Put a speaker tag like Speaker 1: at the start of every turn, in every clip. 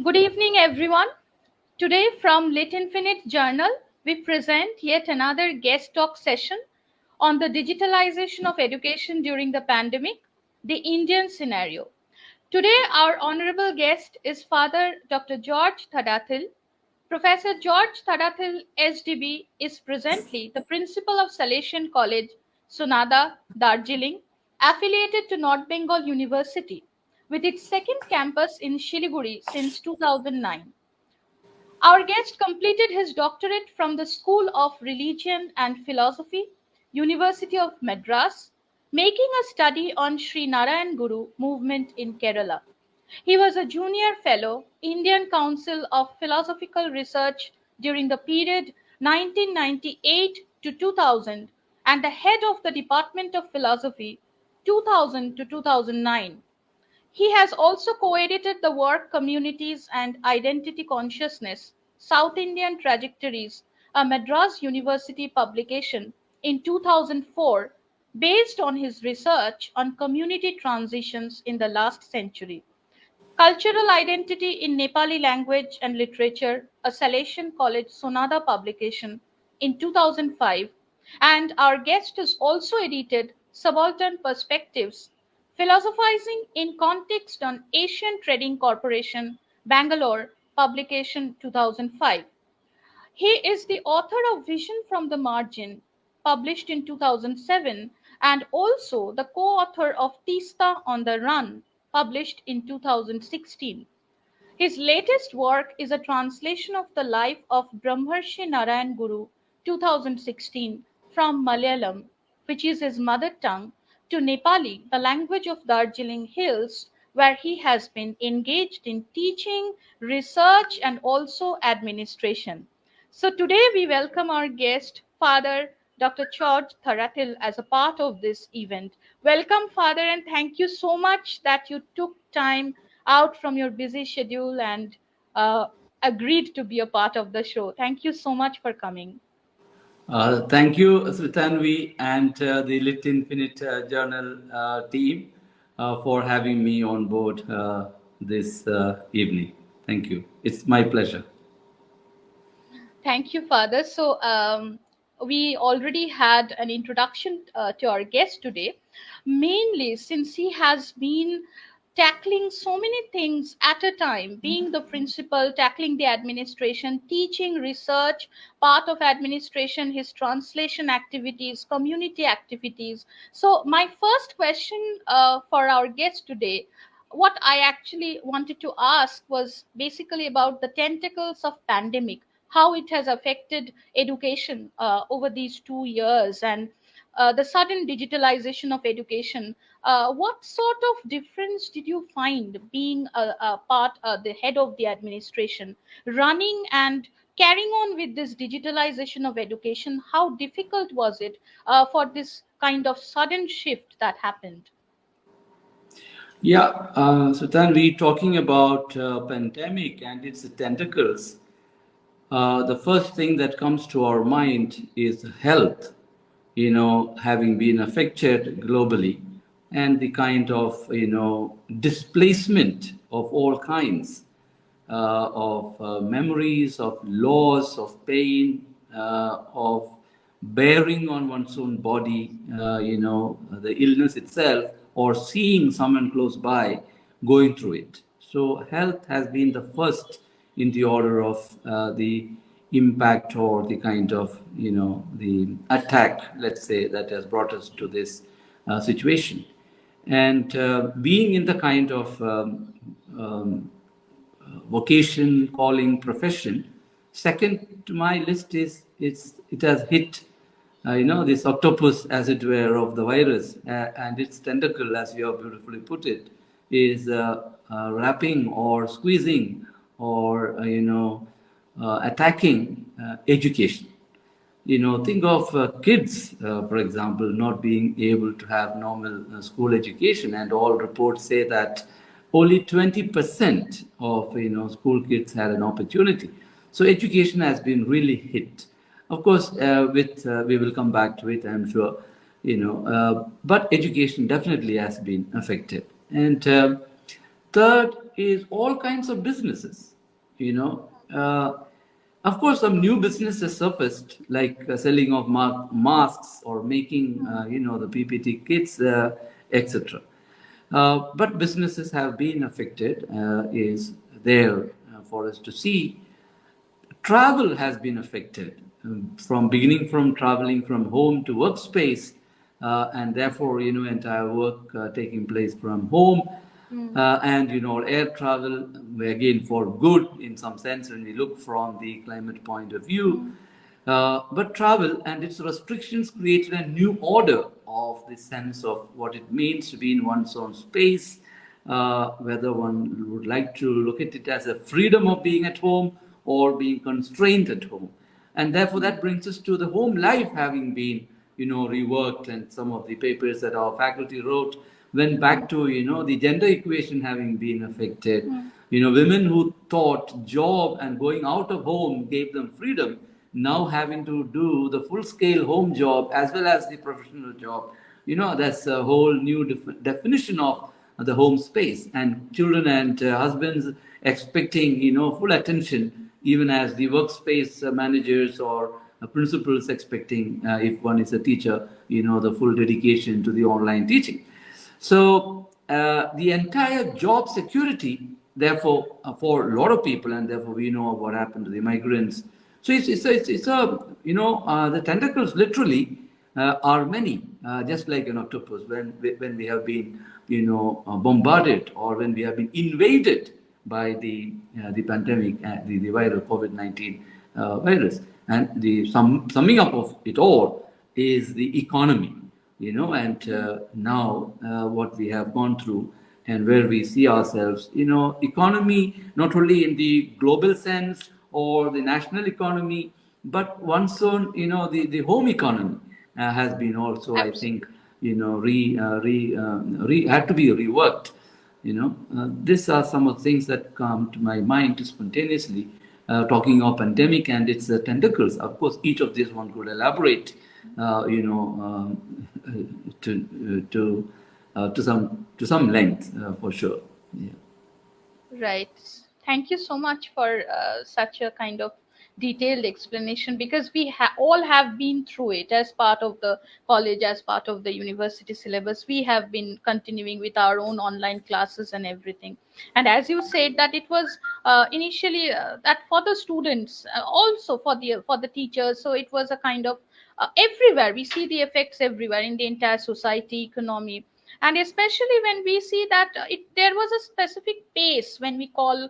Speaker 1: Good evening, everyone. Today, from Lit Infinite Journal, we present yet another guest talk session on the digitalization of education during the pandemic, the Indian scenario. Today, our honorable guest is Father Dr. George Thadathil. Professor George Thadathil, SDB, is presently the principal of Salesian College, Sonada, Darjeeling, affiliated to North Bengal University, with its second campus in Shiliguri since 2009. Our guest completed his doctorate from the School of Religion and Philosophy, University of Madras, making a study on Sri Narayan Guru movement in Kerala. He was a junior fellow, Indian Council of Philosophical Research during the period 1998 to 2000 and the head of the Department of Philosophy 2000 to 2009. He has also co-edited the work Communities and Identity Consciousness, South Indian Trajectories, a Madras University publication in 2004 based on his research on community transitions in the last century. Cultural Identity in Nepali Language and Literature, a Salesian College Sonada publication in 2005, and our guest has also edited Subaltern Perspectives, Philosophizing in Context on Asian Trading Corporation, Bangalore, publication 2005. He is the author of Vision from the Margin, published in 2007, and also the co author of Tista on the Run, published in 2016. His latest work is a translation of the life of Brahmarshi Narayan Guru, 2016, from Malayalam, which is his mother tongue, to Nepali, the language of Darjeeling Hills, where he has been engaged in teaching, research, and also administration. So today we welcome our guest, Father Dr. George Thadathil, as a part of this event. Welcome, Father, and thank you so much that you took time out from your busy schedule and uh, agreed to be a part of the show. Thank you so much for coming.
Speaker 2: Thank you, Sritanvi, and the Lit Infinite Journal team for having me on board this evening. Thank you. It's my pleasure.
Speaker 1: Thank you, Father. So, we already had an introduction to our guest today, mainly since he has been tackling so many things at a time, being the principal, tackling the administration, teaching, research, part of administration, his translation activities, community activities. So, my first question for our guest today, what I actually wanted to ask was basically about the tentacles of pandemic, how it has affected education over these 2 years, and the sudden digitalization of education. What sort of difference did you find being a part, the head of the administration, running and carrying on with this digitalization of education? How difficult was it for this kind of sudden shift that happened?
Speaker 2: Yeah, Sritanvi, talking about pandemic and its tentacles, the first thing that comes to our mind is health, having been affected globally, and the kind of, displacement of all kinds, of memories, of loss, of pain, of bearing on one's own body, the illness itself, or seeing someone close by going through it. So, health has been the first in the order of the impact or the kind of, the attack, let's say, that has brought us to this situation. And being in the kind of vocation, calling, profession. Second to my list is it has hit, this octopus, as it were, of the virus, and its tentacle, as you have beautifully put it, is wrapping or squeezing or attacking education. Think of kids, for example, not being able to have normal school education, and all reports say that only 20% of school kids had an opportunity. So education has been really hit. Of course, with we will come back to it, I'm sure. But education definitely has been affected. And third is all kinds of businesses. you know. Of course, some new businesses surfaced, like selling of masks or making, the PPT kits, etc. But businesses have been affected, is there for us to see. Travel has been affected, from beginning from traveling from home to workspace, and therefore, entire work taking place from home, and air travel, again, for good in some sense when we look from the climate point of view. But travel and its restrictions created a new order of the sense of what it means to be in one's own space, whether one would like to look at it as a freedom of being at home or being constrained at home. And therefore, that brings us to the home life having been, reworked, and some of the papers that our faculty wrote went back to, the gender equation having been affected. Women who thought job and going out of home gave them freedom, now having to do the full scale home job as well as the professional job. That's a whole new definition of the home space, and children and husbands expecting, full attention, even as the workspace managers or principals expecting, if one is a teacher, the full dedication to the online teaching. So the entire job security, therefore, for a lot of people, and therefore we know what happened to the migrants. So it's a the tentacles literally are many, just like an octopus. When we have been bombarded, or when we have been invaded by the pandemic, the viral COVID-19 virus, and the summing up of it all is the economy, and now what we have gone through and where we see ourselves, economy, not only in the global sense or the national economy, but one's own, the home economy has been also, I think,
Speaker 1: Absolutely.
Speaker 2: had to be reworked. These are some of the things that come to my mind spontaneously, talking of pandemic and its tentacles. Of course, each of these one could elaborate, to some length, for sure. Yeah.
Speaker 1: Right. Thank you so much for such a kind of detailed explanation, because we all have been through it as part of the college, as part of the university syllabus. We have been continuing with our own online classes and everything. And as you said, that it was initially that for the students, also for the teachers. So it was a kind of everywhere. We see the effects everywhere in the entire society, economy, and especially when we see that there was a specific pace when we call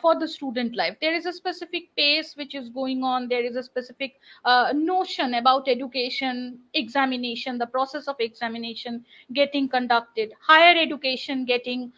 Speaker 1: for the student life. There is a specific pace which is going on. There is a specific notion about education, examination, the process of examination getting conducted, higher education getting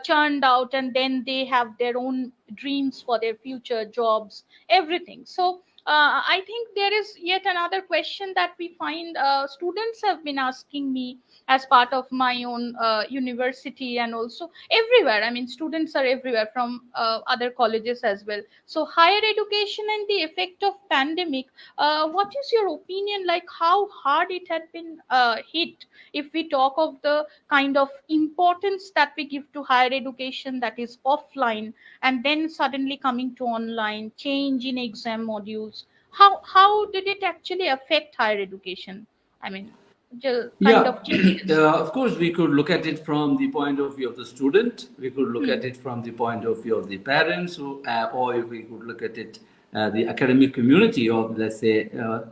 Speaker 1: churned out, and then they have their own dreams for their future jobs, everything. So I think there is yet another question that we find students have been asking me as part of my own university, and also everywhere. I mean, students are everywhere from other colleges as well. So higher education and the effect of pandemic, what is your opinion, like how hard it had been hit, if we talk of the kind of importance that we give to higher education that is offline, and then suddenly coming to online, change in exam modules, how did it actually affect higher education? I mean, the kind
Speaker 2: Yeah,
Speaker 1: of changes.
Speaker 2: of course, we could look at it from the point of view of the student. We could look
Speaker 1: Hmm.
Speaker 2: at it from the point of view of the parents, or if we could look at it, the academic community of, let's say,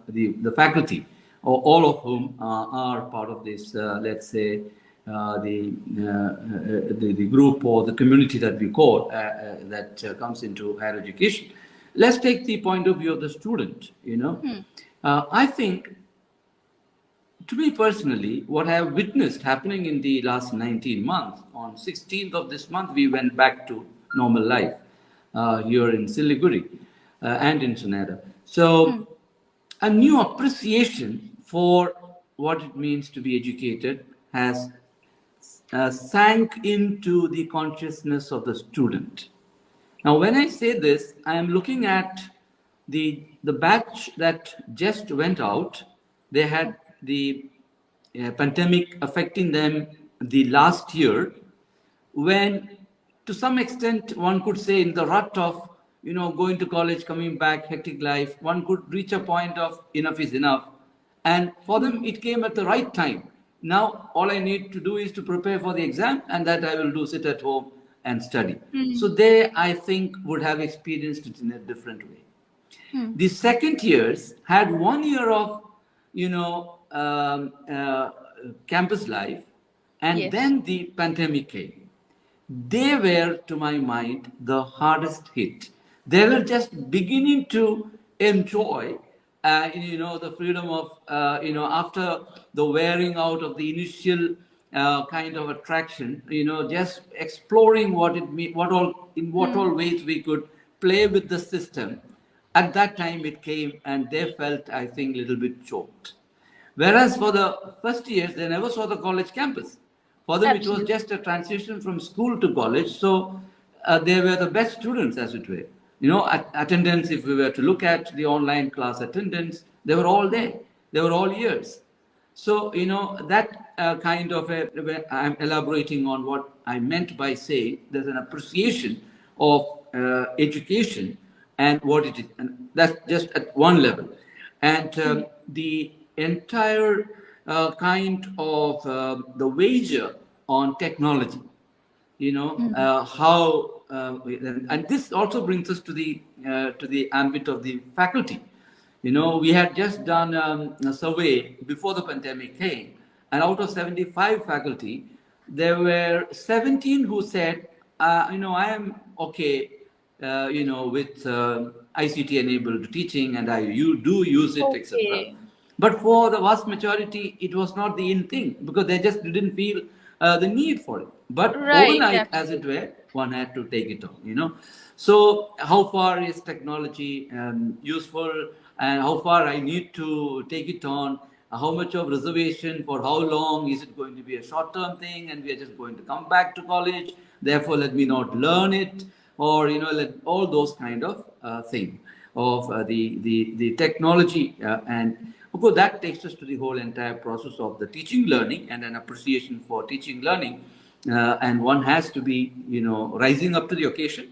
Speaker 2: the faculty, or all of whom are part of this, let's say, the group or the community that we call, that comes into higher education. Let's take the point of view of the student.
Speaker 1: Hmm.
Speaker 2: I think, to me personally, what I have witnessed happening in the last 19 months, on 16th of this month, we went back to normal life here in Siliguri and in Sonada.
Speaker 1: Hmm.
Speaker 2: So, a new appreciation for what it means to be educated has sank into the consciousness of the student. Now, when I say this, I am looking at the batch that just went out. They had the pandemic affecting them the last year, when, to some extent, one could say, in the rut of going to college, coming back, hectic life, one could reach a point of enough is enough. And for them, it came at the right time. Now, all I need to do is to prepare for the exam, and that I will do sit at home and study. So
Speaker 1: Hmm.
Speaker 2: they, I think, would have experienced it in a different way.
Speaker 1: Hmm.
Speaker 2: The second years had 1 year of, campus life, and
Speaker 1: Yes.
Speaker 2: then the pandemic came. They were, to my mind, the hardest hit. They were just beginning to enjoy, the freedom of, after the wearing out of the initial kind of attraction, just exploring what it mean, what all, in what
Speaker 1: Hmm.
Speaker 2: all ways we could play with the system. At that time, it came, and they felt, I think, a little bit choked. Whereas for the first years, they never saw the college campus. For them, it was
Speaker 1: Absolutely.
Speaker 2: just a transition from school to college. So they were the best students, as it were. Attendance, if we were to look at the online class attendance, they were all there. They were all years. So, that kind of I'm elaborating on what I meant by saying there's an appreciation of education and what it is. And that's just at one level. And the entire kind of the wager on technology,
Speaker 1: Hmm.
Speaker 2: how and this also brings us to the ambit of the faculty. We had just done a survey before the pandemic came, and out of 75 faculty, there were 17 who said, I am okay, with ICT enabled teaching, and you do use it, etc.
Speaker 1: Okay.
Speaker 2: But for the vast majority, it was not the in thing because they just didn't feel the need for it. But
Speaker 1: Right.
Speaker 2: overnight, as it
Speaker 1: Absolutely.
Speaker 2: were, one had to take it on. So, how far is technology useful, and how far I need to take it on? How much of reservation for how long? Is it going to be a short term thing and we are just going to come back to college? Therefore, let me not learn it, or let all those kind of thing of the technology, and of course that takes us to the whole entire process of the teaching learning and an appreciation for teaching learning, and one has to be rising up to the occasion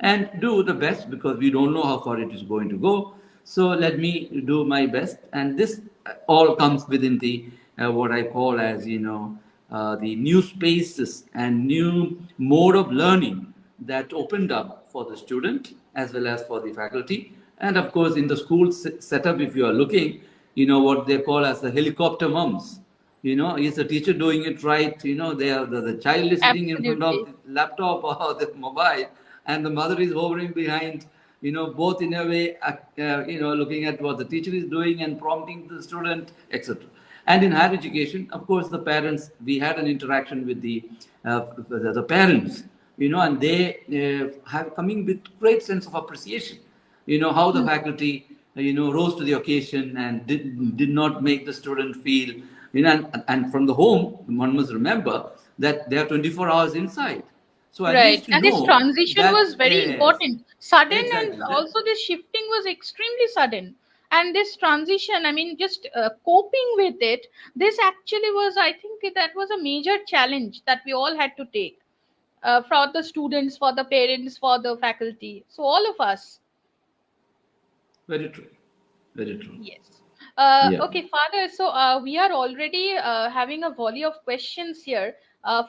Speaker 2: and do the best because we don't know how far it is going to go. So let me do my best, and this all comes within the what I call as the new spaces and new mode of learning that opened up for the student as well as for the faculty. And of course, in the school setup, if you are looking, what they call as the helicopter mums. Is the teacher doing it right? The child is sitting in front of
Speaker 1: Absolutely.
Speaker 2: the laptop or the mobile, and the mother is hovering behind, both in a way, looking at what the teacher is doing and prompting the student, etc. And in higher education, of course, the parents, we had an interaction with the parents, and they have coming with great sense of appreciation. How the
Speaker 1: Hmm.
Speaker 2: faculty, rose to the occasion and did not make the student feel, and from the home, one must remember that they are 24 hours inside. So at
Speaker 1: Right.
Speaker 2: least you
Speaker 1: And this
Speaker 2: know
Speaker 1: transition was
Speaker 2: that,
Speaker 1: very
Speaker 2: yes,
Speaker 1: important. Sudden, and
Speaker 2: exactly that.
Speaker 1: also this shifting was extremely sudden. And this transition, I mean, just coping with it, this actually was, I think, that was a major challenge that we all had to take, for the students, for the parents, for the faculty. So, all of us.
Speaker 2: Very true. Very true.
Speaker 1: Yes.
Speaker 2: Yeah.
Speaker 1: Okay, Father. So we are already having a volley of questions here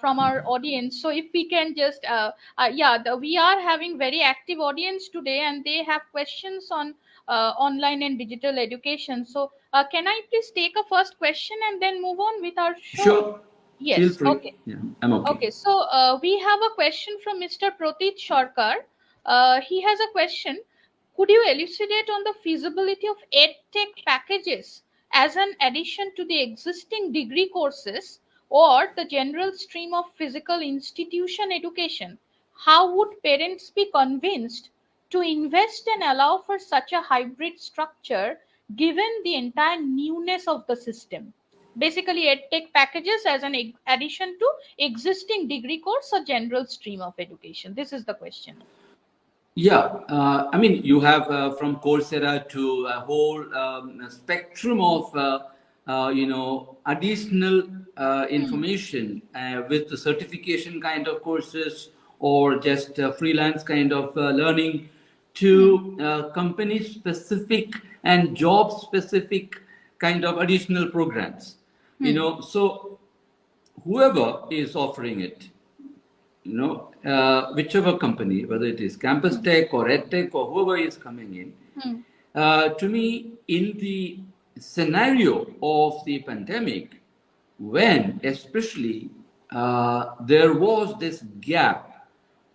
Speaker 1: from our audience. So if we can just, yeah, we are having very active audience today, and they have questions on online and digital education. So can I please take a first question and then move on with our show?
Speaker 2: Sure. Feel
Speaker 1: Yes.
Speaker 2: free.
Speaker 1: Okay.
Speaker 2: Yeah, I'm okay.
Speaker 1: Okay, so we have a question from Mr. Protit Sharkar. He has a question. Could you elucidate on the feasibility of EdTech packages as an addition to the existing degree courses or the general stream of physical institution education? How would parents be convinced to invest and allow for such a hybrid structure given the entire newness of the system? Basically, EdTech packages as an addition to existing degree course or general stream of education. This is the question.
Speaker 2: Yeah, I mean, you have from Coursera to a whole spectrum of, additional
Speaker 1: Hmm.
Speaker 2: information with the certification kind of courses or just freelance kind of learning.
Speaker 1: Hmm.
Speaker 2: to company specific and job specific kind of additional programs.
Speaker 1: Hmm.
Speaker 2: So whoever is offering it, whichever company, whether it is campus
Speaker 1: Hmm.
Speaker 2: tech or ed tech or whoever is coming in,
Speaker 1: Hmm.
Speaker 2: to me, in the scenario of the pandemic, when especially there was this gap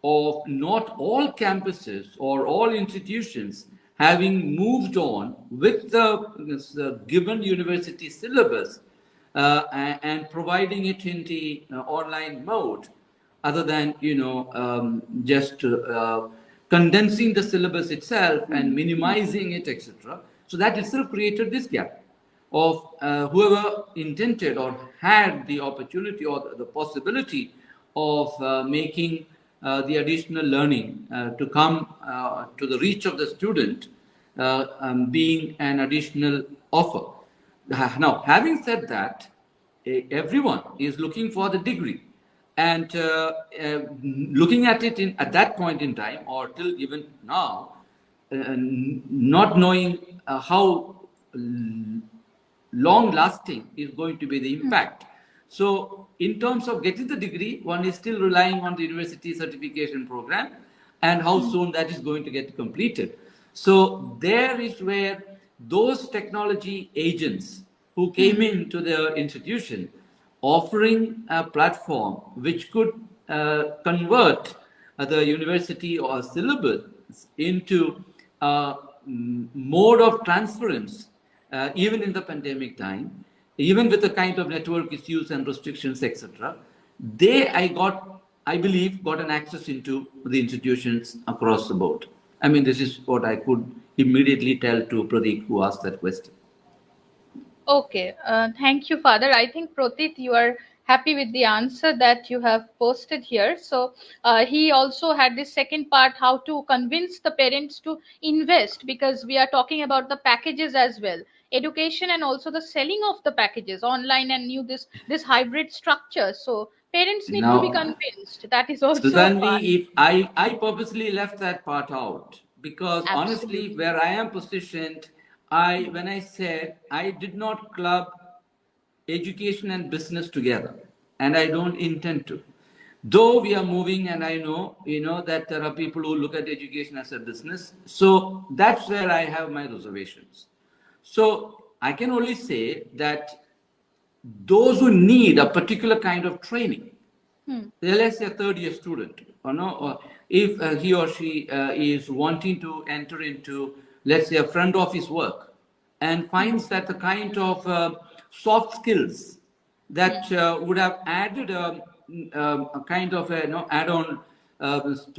Speaker 2: of not all campuses or all institutions having moved on with the given university syllabus and providing it in the online mode, other than just condensing the syllabus itself and
Speaker 1: Hmm. Hmm.
Speaker 2: minimizing it, etc. So that itself created this gap of whoever intended or had the opportunity or the possibility of making the additional learning to come to the reach of the student, being an additional offer. Now, having said that, everyone is looking for the degree, and looking at it at that point in time, or till even now, not knowing how long lasting is going to be the impact. So, in terms of getting the degree, one is still relying on the university certification program and how
Speaker 1: Hmm.
Speaker 2: soon that is going to get completed. So, there is where those technology agents who came
Speaker 1: Hmm.
Speaker 2: into the institution offering a platform which could convert the university or syllabus into a mode of transference, even in the pandemic time, even with the kind of network issues and restrictions, etc. I believe, got an access into the institutions across the board. I mean, this is what I could immediately tell to Pradeep, who asked that question.
Speaker 1: Okay, thank you, Father. I think Protit, you are happy with the answer that you have posted here. So he also had this second part, how to convince the parents to invest, because we are talking about the packages as well, education and also the selling of the packages online and new this hybrid structure. So parents need to be
Speaker 2: Now,
Speaker 1: convinced. That is also a
Speaker 2: Sudhanvi,
Speaker 1: part.
Speaker 2: if I purposely left that part out because honestly,
Speaker 1: Absolutely.
Speaker 2: where I am positioned, when I said I did not club education and business together, and I don't intend to. Though we are moving, and I know that there are people who look at education as a business, so that's where I have my reservations. So I can only say that those who need a particular kind of training,
Speaker 1: Hmm.
Speaker 2: let's say a third year student, or if he or she is wanting to enter into, let's say, a front office work, and
Speaker 1: Hmm.
Speaker 2: finds that the kind of soft skills that
Speaker 1: Hmm.
Speaker 2: would have added a kind of a add-on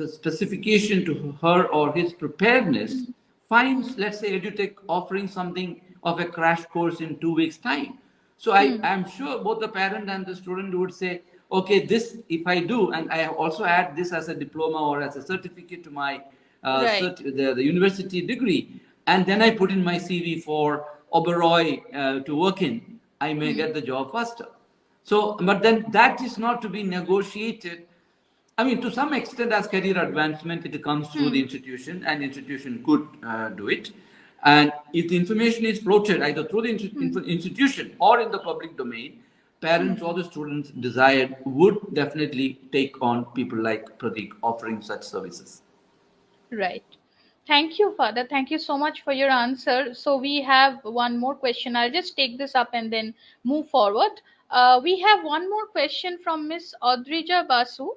Speaker 2: specification to her or his preparedness,
Speaker 1: Hmm.
Speaker 2: finds, let's say, EduTech offering something of a crash course in 2 weeks' time. So I
Speaker 1: Hmm.
Speaker 2: am sure both the parent and the student would say, okay, this if I do, and I also add this as a diploma or as a certificate to my
Speaker 1: Right.
Speaker 2: the university degree, and then I put in my CV for Oberoi to work in, I may
Speaker 1: Hmm.
Speaker 2: get the job faster. So, but then that is not to be negotiated. I mean, to some extent, as career advancement, it comes through the
Speaker 1: Hmm.
Speaker 2: institution, and institution could do it. And if the information is floated either through the
Speaker 1: Hmm.
Speaker 2: institution or in the public domain,
Speaker 1: Hmm.
Speaker 2: parents or the students desired would definitely take on people like Pratik offering such services.
Speaker 1: Right. Thank you, Father. Thank you so much for your answer. So we have one more question. I'll just take this up and then move forward. We have one more question from Miss Audrija Basu.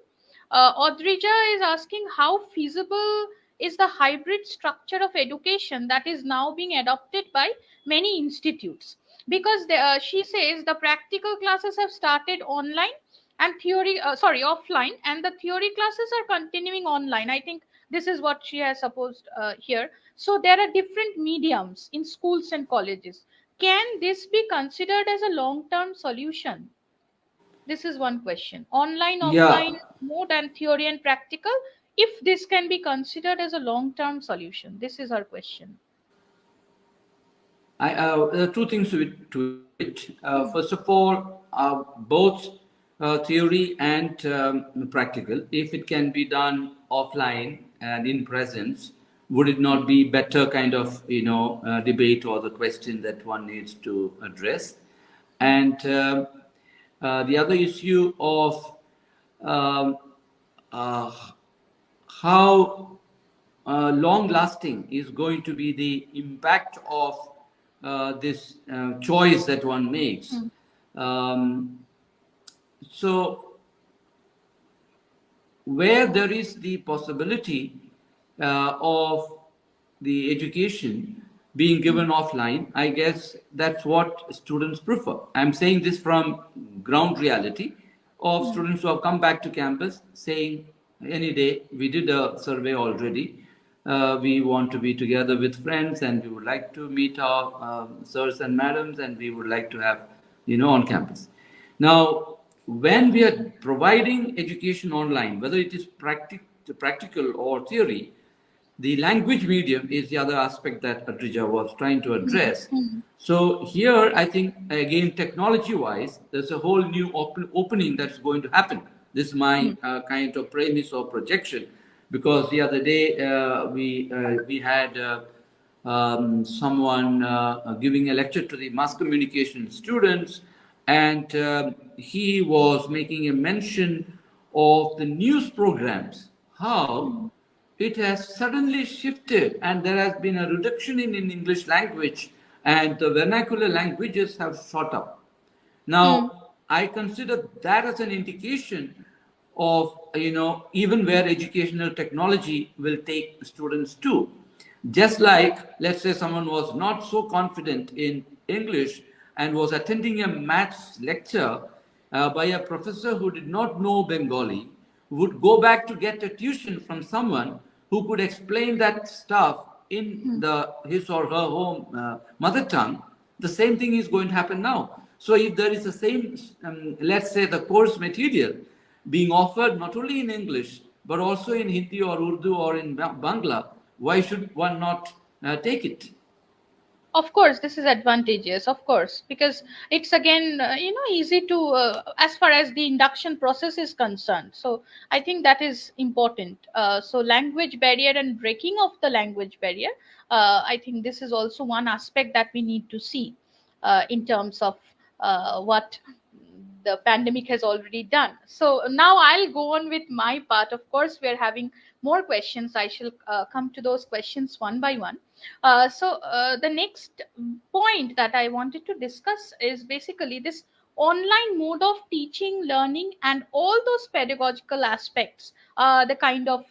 Speaker 1: Audrija is asking how feasible is the hybrid structure of education that is now being adopted by many institutes? Because she says the practical classes have started online and offline, and the theory classes are continuing online. I think this is what she has supposed here. So there are different mediums in schools and colleges. Can this be considered as a long term solution? This is one question. Online, offline
Speaker 2: Yeah,
Speaker 1: mode, and theory and practical, if this can be considered as a long term solution. This is our question.
Speaker 2: there are two things to it. First
Speaker 1: Hmm.
Speaker 2: of all, both theory and practical, if it can be done offline and in presence, would it not be better kind of debate or the question that one needs to address? And the other issue of um, uh, how long lasting is going to be the impact of this choice that one makes. Um, so where there is the possibility of the education being given offline, I guess that's what students prefer. I'm saying this from ground reality of students who have come back to campus saying, any day, we did a survey already. We want to be together with friends and we would like to meet our sirs and madams and we would like to have, on campus. Now, when we are providing education online, whether it is practical or theory, the language medium is the other aspect that Adrija was trying to address. So here, I think again, technology-wise, there's a whole new opening that's going to happen. This is my kind of premise or projection, because the other day we had someone giving a lecture to the mass communication students, and he was making a mention of the news programs, how it has suddenly shifted and there has been a reduction in English language and the vernacular languages have shot up. Now, I consider that as an indication of, even where educational technology will take students to. Just like, let's say someone was not so confident in English and was attending a maths lecture by a professor who did not know Bengali, would go back to get a tuition from someone who could explain that stuff in the his or her home mother tongue. The same thing is going to happen now. So if there is the same, let's say the course material being offered not only in English but also in Hindi or Urdu or in Bangla, why should one not take it?
Speaker 1: Of course, this is advantageous, of course, because it's again easy to as far as the induction process is concerned. So I think that is important. So language barrier and breaking of the language barrier, I think this is also one aspect that we need to see in terms of what the pandemic has already done. So now I'll go on with my part. Of course, we are having more questions. I shall come to those questions one by one. So the next point that I wanted to discuss is basically this online mode of teaching, learning, and all those pedagogical aspects, the kind of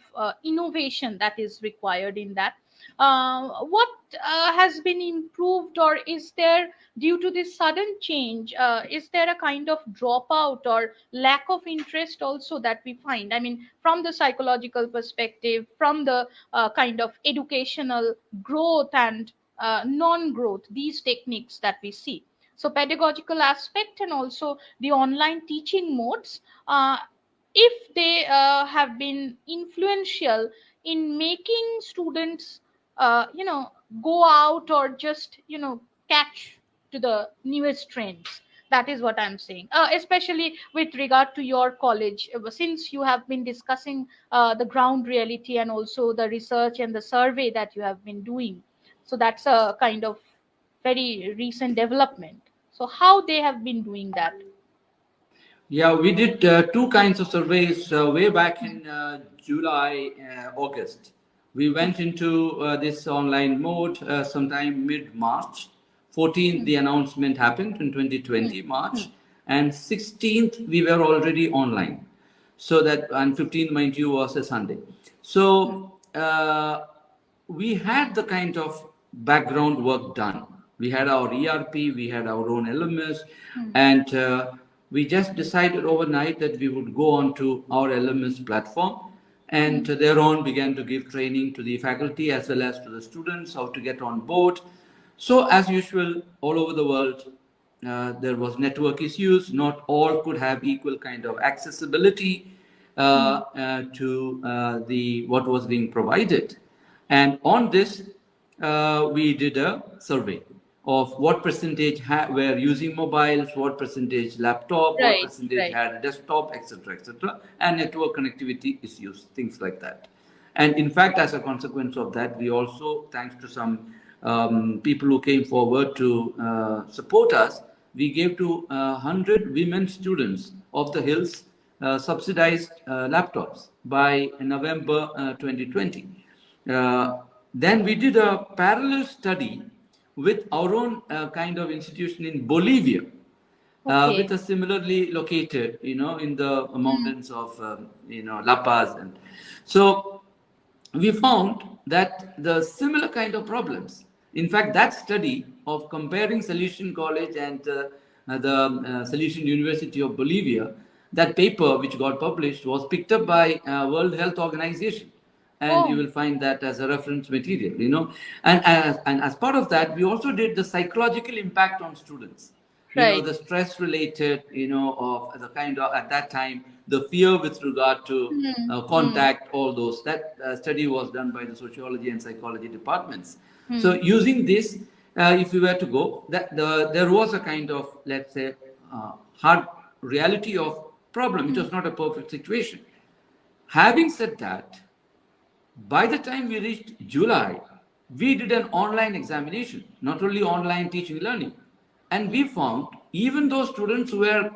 Speaker 1: innovation that is required in that. What has been improved, or is there, due to this sudden change, is there a kind of dropout or lack of interest also that we find? I mean, from the psychological perspective, from the kind of educational growth and non-growth, these techniques that we see. So pedagogical aspect and also the online teaching modes, if they have been influential in making students go out or just catch to the newest trends. That is what I'm saying, especially with regard to your college. Since you have been discussing the ground reality and also the research and the survey that you have been doing, so that's a kind of very recent development. So how they have been doing that?
Speaker 2: Yeah, we did two kinds of surveys way back in July, August. We went into this online mode sometime mid March. 14th, the announcement happened in 2020, March, and 16th, we were already online. So that, and 15th, mind you, was a Sunday. So we had the kind of background work done. We had our ERP, we had our own LMS, and we just decided overnight that we would go on to our LMS platform, and thereon began to give training to the faculty as well as to the students how to get on board. So as usual, all over the world, there was network issues. Not all could have equal kind of accessibility to the what was being provided. And on this, we did a survey of what percentage were using mobiles, what percentage laptop, what
Speaker 1: Right,
Speaker 2: percentage
Speaker 1: right.
Speaker 2: had desktop, etc., etc., and network connectivity issues, things like that. And in fact, as a consequence of that, we also, thanks to some people who came forward to support us, we gave to 100 women students of the Hills subsidized laptops by November 2020. Uh, then we did a parallel study with our own kind of institution in Bolivia, with
Speaker 1: Okay.
Speaker 2: a similarly located, in the mountains of, La Paz. And so we found that the similar kind of problems. In fact, that study of comparing Solution College and the Solution University of Bolivia, that paper which got published was picked up by World Health Organization, and you
Speaker 1: Oh,
Speaker 2: will find that as a reference material. And as part of that, we also did the psychological impact on students,
Speaker 1: right.
Speaker 2: the stress related, of the kind of, at that time, the fear with regard to
Speaker 1: Hmm. Hmm.
Speaker 2: contact, all those. That study was done by the sociology and psychology departments. So
Speaker 1: Hmm.
Speaker 2: using this, if we were to go, there was a kind of, let's say, hard reality of problem. It
Speaker 1: Hmm.
Speaker 2: was not a perfect situation. Having said that, by the time we reached July, we did an online examination, not only online teaching learning. And we found even those students who were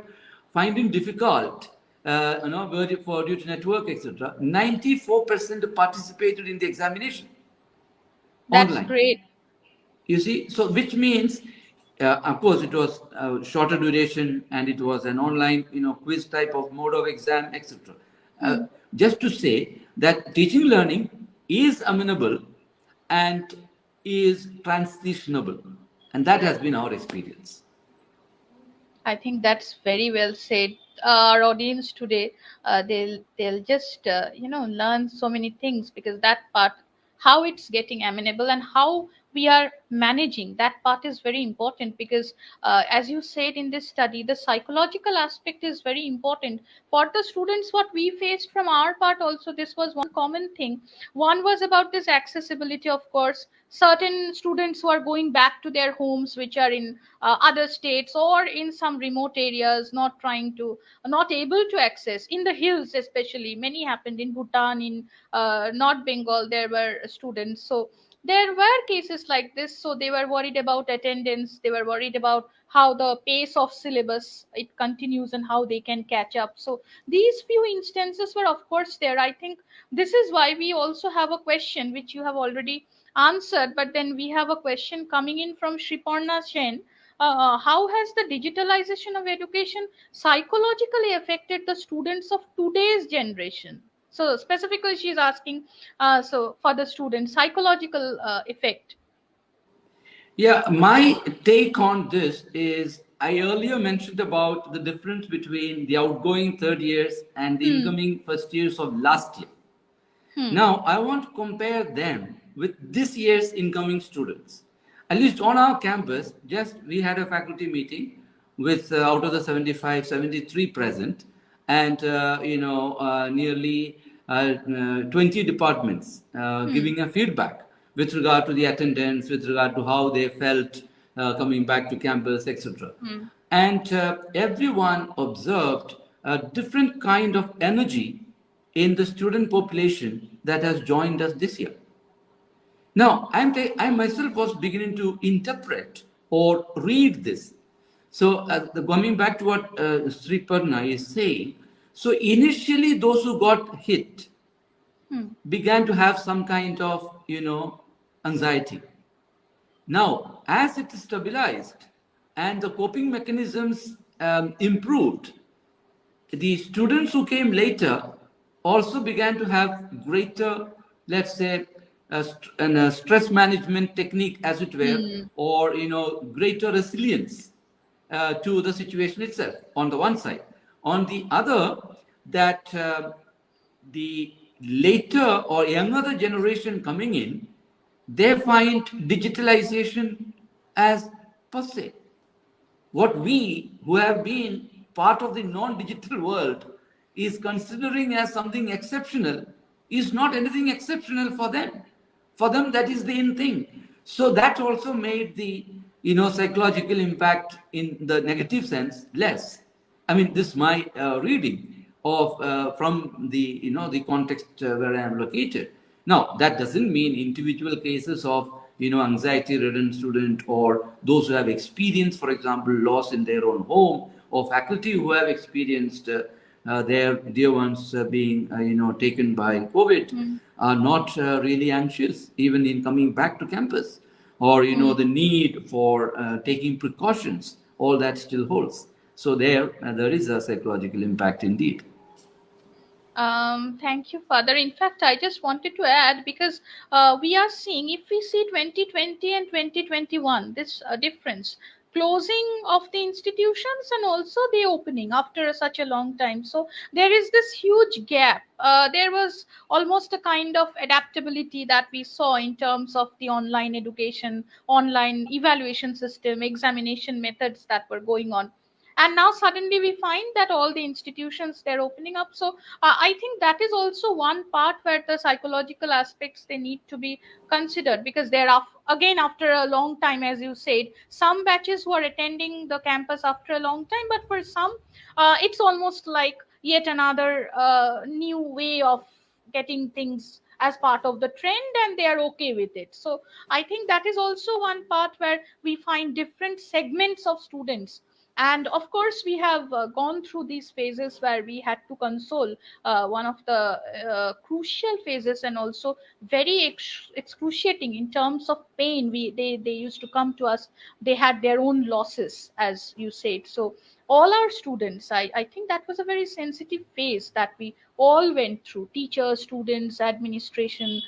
Speaker 2: finding difficult, due to network, etc., 94% participated in the examination
Speaker 1: That's
Speaker 2: online.
Speaker 1: great.
Speaker 2: You see, so which means, of course, it was shorter duration and it was an online, quiz type of mode of exam, etc. Uh,
Speaker 1: Hmm.
Speaker 2: just to say that teaching learning is amenable and is transitionable, and that has been our experience.
Speaker 1: I think that's very well said. Our audience today, they'll just learn so many things, because that part, how it's getting amenable and how we are managing that part is very important. Because as you said in this study, the psychological aspect is very important for the students. What we faced from our part also, this was one common thing. One was about this accessibility, of course. Certain students who are going back to their homes, which are in other states or in some remote areas, not able to access in the hills, especially many happened in Bhutan, in North Bengal, there were students. So there were cases like this, so they were worried about attendance, they were worried about how the pace of syllabus it continues and how they can catch up. So these few instances were of course there. I think this is why we also have a question which you have already answered, but then we have a question coming in from Shriparna Sen. How has the digitalization of education psychologically affected the students of today's generation? So specifically she's asking, so for the student psychological effect.
Speaker 2: Yeah, my take on this is, I earlier mentioned about the difference between the outgoing third years and the
Speaker 1: Hmm.
Speaker 2: incoming first years of last year.
Speaker 1: Hmm.
Speaker 2: Now, I want to compare them with this year's incoming students. At least on our campus, just we had a faculty meeting with, out of the 75, 73 present, and nearly 20 departments
Speaker 1: Hmm.
Speaker 2: giving a feedback with regard to the attendance, with regard to how they felt coming back to campus, etc.
Speaker 1: Hmm.
Speaker 2: And everyone observed a different kind of energy in the student population that has joined us this year. Now, I myself was beginning to interpret or read this. So, coming back to what Sri Parna is saying, so initially those who got hit
Speaker 1: Hmm.
Speaker 2: began to have some kind of, anxiety. Now, as it stabilized and the coping mechanisms improved, the students who came later also began to have greater, let's say, stress management technique, as it were,
Speaker 1: Hmm.
Speaker 2: or greater resilience to the situation itself. On the one side, on the other, that the later or younger generation coming in, they find digitalization as passe. What we, who have been part of the non-digital world, is considering as something exceptional is not anything exceptional for them. For them, that is the in thing. So that also made the psychological impact in the negative sense less. I mean, this is my reading of from the the context where I am located. Now, that doesn't mean individual cases of anxiety-ridden student or those who have experienced, for example, loss in their own home, or faculty who have experienced their dear ones being taken by COVID
Speaker 1: Mm.
Speaker 2: are not really anxious even in coming back to campus, or
Speaker 1: Mm.
Speaker 2: the need for taking precautions. All that still holds. So there is a psychological impact indeed.
Speaker 1: Thank you, Father. In fact, I just wanted to add because we are seeing, if we see 2020 and 2021, this difference, closing of the institutions and also the opening after such a long time. So there is this huge gap. There was almost a kind of adaptability that we saw in terms of the online education, online evaluation system, examination methods that were going on, and now suddenly we find that all the institutions they're opening up. So I think that is also one part where the psychological aspects they need to be considered, because they're again after a long time, as you said, some batches who are attending the campus after a long time, but for some it's almost like yet another new way of getting things as part of the trend, and they are okay with it. So I think that is also one part where we find different segments of students. And of course we have gone through these phases where we had to console, one of the crucial phases and also very excruciating in terms of pain. They used to come to us, they had their own losses, as you said. So all our students, I think that was a very sensitive phase that we all went through, teachers, students, administration,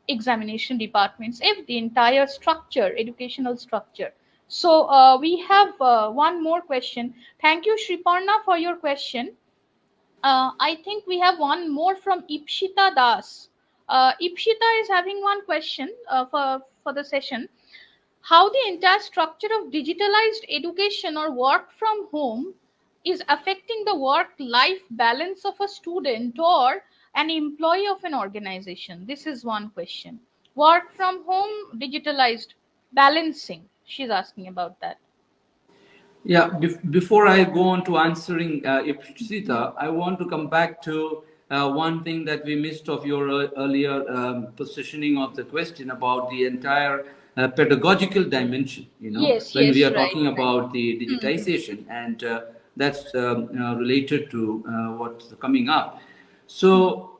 Speaker 1: examination departments, if the entire structure, educational structure. So we have one more question. Thank you, Shriparna, for your question. I think we have one more from Ipshita Das. Ipshita is having one question for the session. How the entire structure of digitalized education or work from home is affecting the work life balance of a student or an employee of an organization? This is one question. Work from home, digitalized, balancing. She's asking about that.
Speaker 2: Yeah, before I go on to answering Ipsita, I want to come back to one thing that we missed of your earlier positioning of the question about the entire pedagogical dimension.
Speaker 1: Yes,
Speaker 2: When we
Speaker 1: yes,
Speaker 2: are
Speaker 1: right.
Speaker 2: talking about the
Speaker 1: Hmm.
Speaker 2: digitization, and that's related to what's coming up.
Speaker 1: Hmm.
Speaker 2: So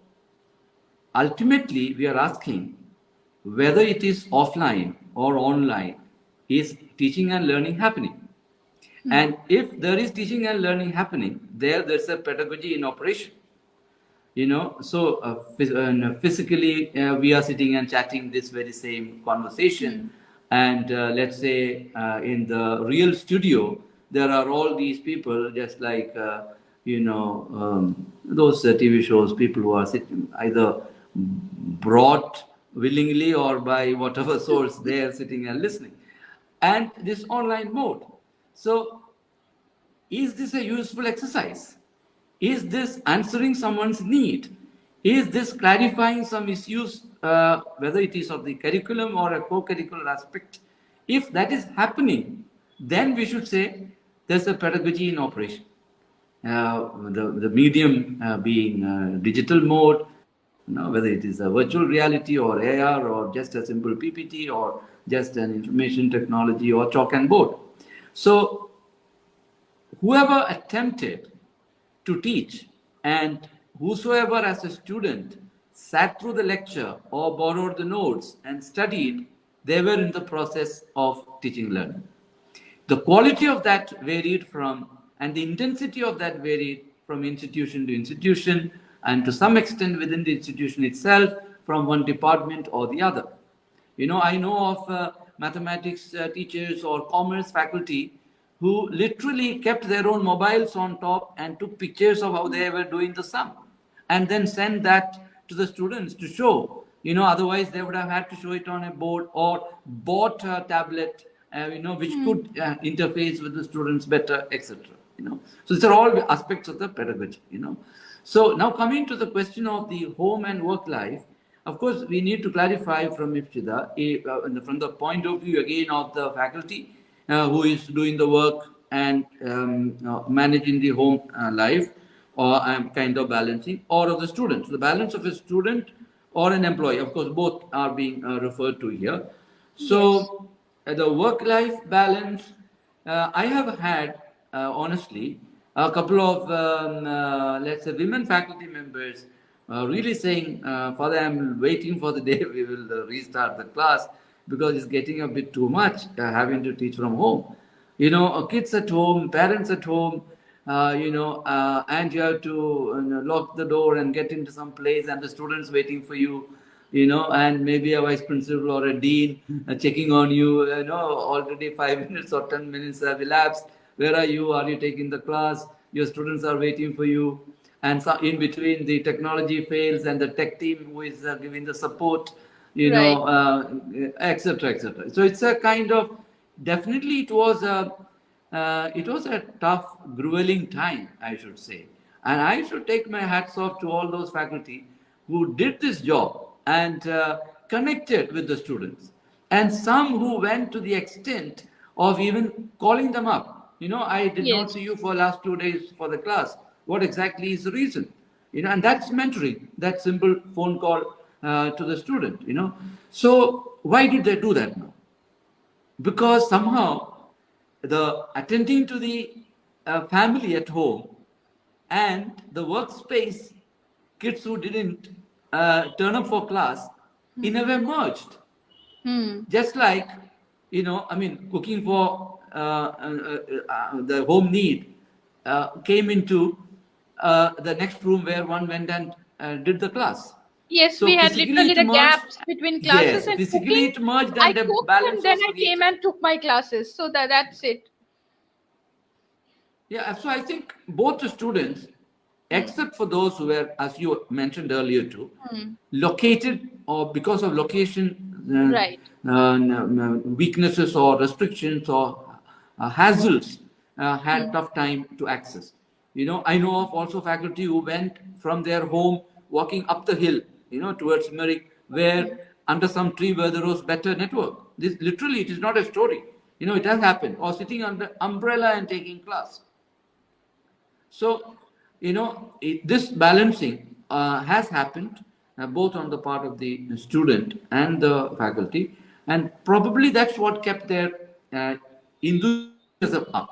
Speaker 2: ultimately, we are asking whether it is offline or online, is teaching and learning happening?
Speaker 1: Hmm.
Speaker 2: And if there is teaching and learning happening, there's a pedagogy in operation. So physically we are sitting and chatting this very same conversation,
Speaker 1: Hmm.
Speaker 2: and let's say in the real studio there are all these people, just like those TV shows, people who are sitting either brought willingly or by whatever source, they are sitting and listening, and this online mode. So is this a useful exercise? Is this answering someone's need? Is this clarifying some issues, whether it is of the curriculum or a co curricular aspect? If that is happening, then we should say there's a pedagogy in operation. The medium being digital mode, whether it is a virtual reality or AR or just a simple PPT or just an information technology or chalk and board. So whoever attempted to teach and whosoever as a student sat through the lecture or borrowed the notes and studied, they were in the process of teaching learning. The quality of that varied from, and the intensity of that varied from institution to institution, and to some extent within the institution itself, from one department or the other. I know of mathematics teachers or commerce faculty who literally kept their own mobiles on top and took pictures of how they were doing the sum, and then sent that to the students to show. Otherwise they would have had to show it on a board or bought a tablet, which
Speaker 1: Hmm.
Speaker 2: could interface with the students better, etc. So these are all aspects of the pedagogy. So now coming to the question of the home and work life, of course, we need to clarify from Ipshida, from the point of view again of the faculty who is doing the work and managing the home life, or kind of balancing, or of the student. So the balance of a student or an employee. Of course, both are being referred to here.
Speaker 1: Yes.
Speaker 2: So, the work life balance, I have had, honestly, a couple of, let's say, women faculty members really saying, Father, I'm waiting for the day we will restart the class because it's getting a bit too much having to teach from home. Kids at home, parents at home, and you have to lock the door and get into some place, and the students waiting for you, and maybe a vice principal or a dean checking on you, already 5 minutes or 10 minutes have elapsed. Where are you? Are you taking the class? Your students are waiting for you. And so in between, the technology fails, and the tech team who is giving the support,
Speaker 1: Right.
Speaker 2: etc., etc. So it's a kind of, definitely it was a tough, grueling time, I should say. And I should take my hats off to all those faculty who did this job and connected with the students. And some who went to the extent of even calling them up. I did not
Speaker 1: Yes.
Speaker 2: see you for last 2 days for the class. What exactly is the reason? And that's mentoring, that simple phone call to the student. So why did they do that now? Because somehow the attending to the family at home and the workspace, kids who didn't turn up for class, in a way merged.
Speaker 1: Hmm.
Speaker 2: Just like, I mean, cooking for the home need came into the next room where one went and did the class.
Speaker 1: Yes,
Speaker 2: So
Speaker 1: we had
Speaker 2: physically
Speaker 1: literally
Speaker 2: it
Speaker 1: the
Speaker 2: merged.
Speaker 1: gaps between classes
Speaker 2: Yes,
Speaker 1: and
Speaker 2: physically
Speaker 1: cooking.
Speaker 2: it merged
Speaker 1: I
Speaker 2: and a
Speaker 1: cooked and
Speaker 2: balance
Speaker 1: then
Speaker 2: was
Speaker 1: I came
Speaker 2: created.
Speaker 1: and took my classes. So that's it.
Speaker 2: Yeah, so I think both the students,
Speaker 1: Hmm.
Speaker 2: except for those who were, as you mentioned earlier too,
Speaker 1: Hmm.
Speaker 2: located or because of location
Speaker 1: Right.
Speaker 2: weaknesses or restrictions or hassles, had
Speaker 1: Hmm.
Speaker 2: tough time to access. I know of also faculty who went from their home walking up the hill, towards Merrick,
Speaker 1: Hmm.
Speaker 2: where under some tree where there was better network. This literally, it is not a story. It has happened. Or sitting under umbrella and taking class. So, this balancing has happened both on the part of the student and the faculty, and probably that's what kept their uh, enthusiasm up,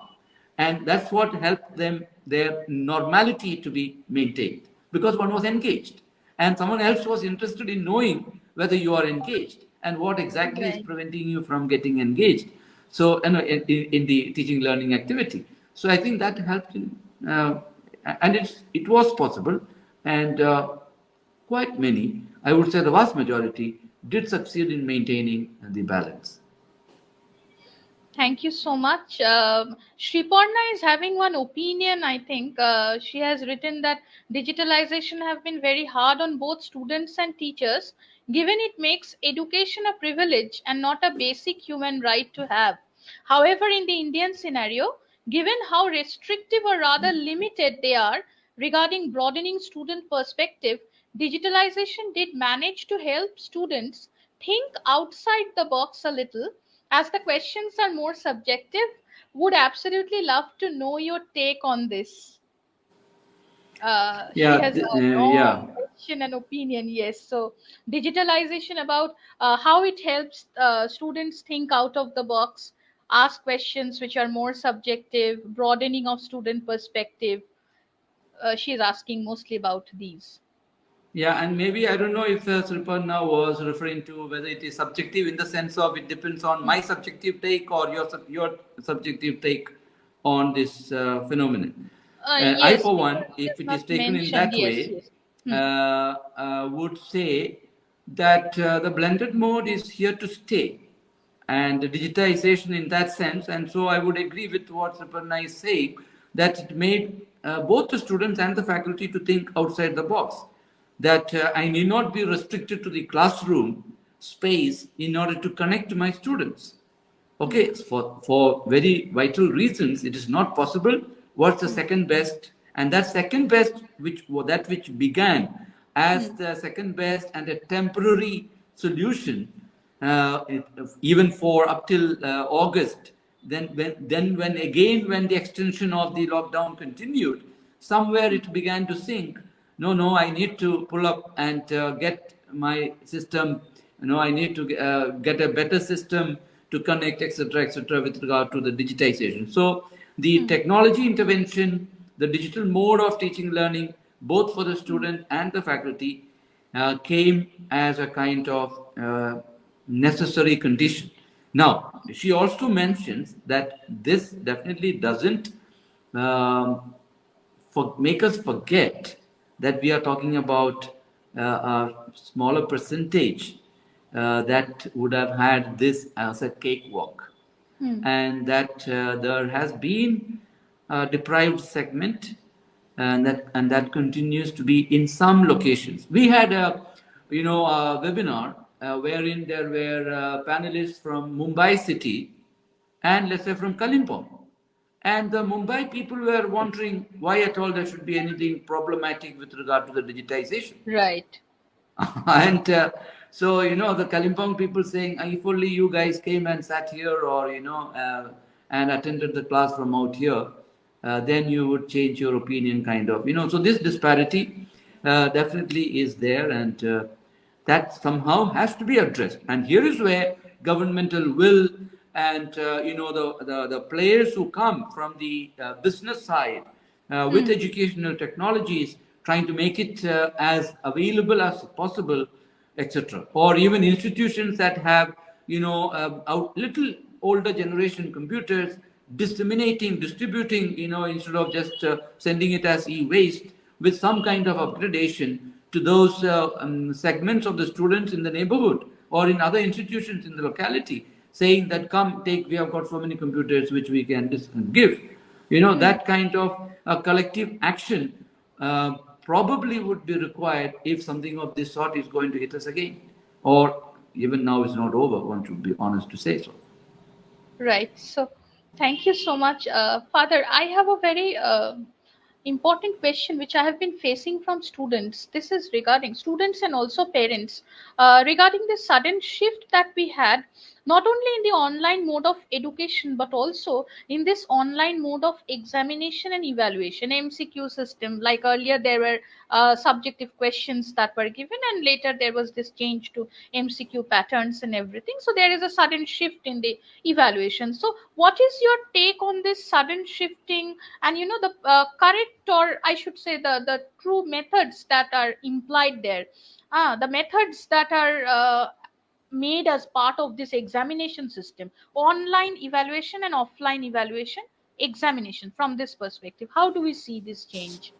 Speaker 2: and that's what helped them their normality to be maintained because one was engaged, and someone else was interested in knowing whether you are engaged and what exactly is
Speaker 1: Right.
Speaker 2: preventing you from getting engaged. So, in the teaching learning activity. So, I think that helped in, and it was possible, and quite many, I would say the vast majority, did succeed in maintaining the balance.
Speaker 1: Thank you so much. Shriparna is having one opinion. I think she has written that digitalization have been very hard on both students and teachers, given it makes education a privilege and not a basic human right to have. However, in the Indian scenario, given how restrictive or rather limited they are regarding broadening student perspective, digitalization did manage to help students think outside the box a little. As the questions are more subjective, would absolutely love to know your take on this. She
Speaker 2: Yeah,
Speaker 1: has a
Speaker 2: yeah.
Speaker 1: long question and opinion. Yes, so digitalization about how it helps students think out of the box, ask questions which are more subjective, broadening of student perspective. She is asking mostly about these.
Speaker 2: Yeah, and maybe I don't know if Sripanna was referring to whether it is subjective in the sense of it depends on my subjective take or your subjective take on this phenomenon. I,
Speaker 1: Yes,
Speaker 2: for one,
Speaker 1: because she
Speaker 2: if
Speaker 1: has
Speaker 2: it
Speaker 1: not
Speaker 2: is taken in
Speaker 1: mentioned.
Speaker 2: that
Speaker 1: Yes,
Speaker 2: way,
Speaker 1: yes. Hmm.
Speaker 2: would say that the blended mode is here to stay and digitization in that sense. And so I would agree with what Sripanna is saying that it made both the students and the faculty to think outside the box. That I need not be restricted to the classroom space in order to connect to my students.
Speaker 1: Hmm.
Speaker 2: Okay, for very vital reasons, it is not possible. What's the
Speaker 1: Hmm.
Speaker 2: second best? And that second best, which began as
Speaker 1: Hmm.
Speaker 2: the second best and a temporary solution, it, even for up till August. Then when the extension of the lockdown continued, somewhere it began to sink. No, I need to pull up and get my system, I need to get a better system to connect, etc., with regard to the digitization. So the technology intervention, the digital mode of teaching learning, both for the student and the faculty, came as a kind of necessary condition. Now, she also mentions that this definitely doesn't um, make us forget that we are talking about a smaller percentage that would have had this as a cakewalk, and that there has been a deprived segment, and that continues to be in some locations. We had a webinar wherein there were panelists from Mumbai city and, let's say, from Kalimpong. And the Mumbai people were wondering why at all there should be anything problematic with regard to the digitization.
Speaker 1: Right.
Speaker 2: And so, the Kalimpong people saying, if only you guys came and sat here, or, and attended the class from out here, then you would change your opinion, kind of. So this disparity definitely is there, and that somehow has to be addressed. And here is where governmental will and, the players who come from the business side with educational technologies, trying to make it as available as possible, etc. Or even institutions that have, little older generation computers, distributing, instead of just sending it as e-waste, with some kind of upgradation to those segments of the students in the neighborhood or in other institutions in the locality, saying that, come, take, we have got so many computers which we can give. That kind of collective action probably would be required if something of this sort is going to hit us again. Or even now it's not over, one should be honest to say so.
Speaker 1: Right. So, thank you so much, Father. I have a very important question which I have been facing from students. This is regarding students and also parents, regarding the sudden shift that we had, not only in the online mode of education, but also in this online mode of examination and evaluation, MCQ system. Like earlier, there were subjective questions that were given, and later there was this change to MCQ patterns and everything. So there is a sudden shift in the evaluation. So what is your take on this sudden shifting, and the correct, or I should say the true methods that are implied there, the methods that are made as part of this examination system, online evaluation and offline evaluation examination, from this perspective, how do we see this change?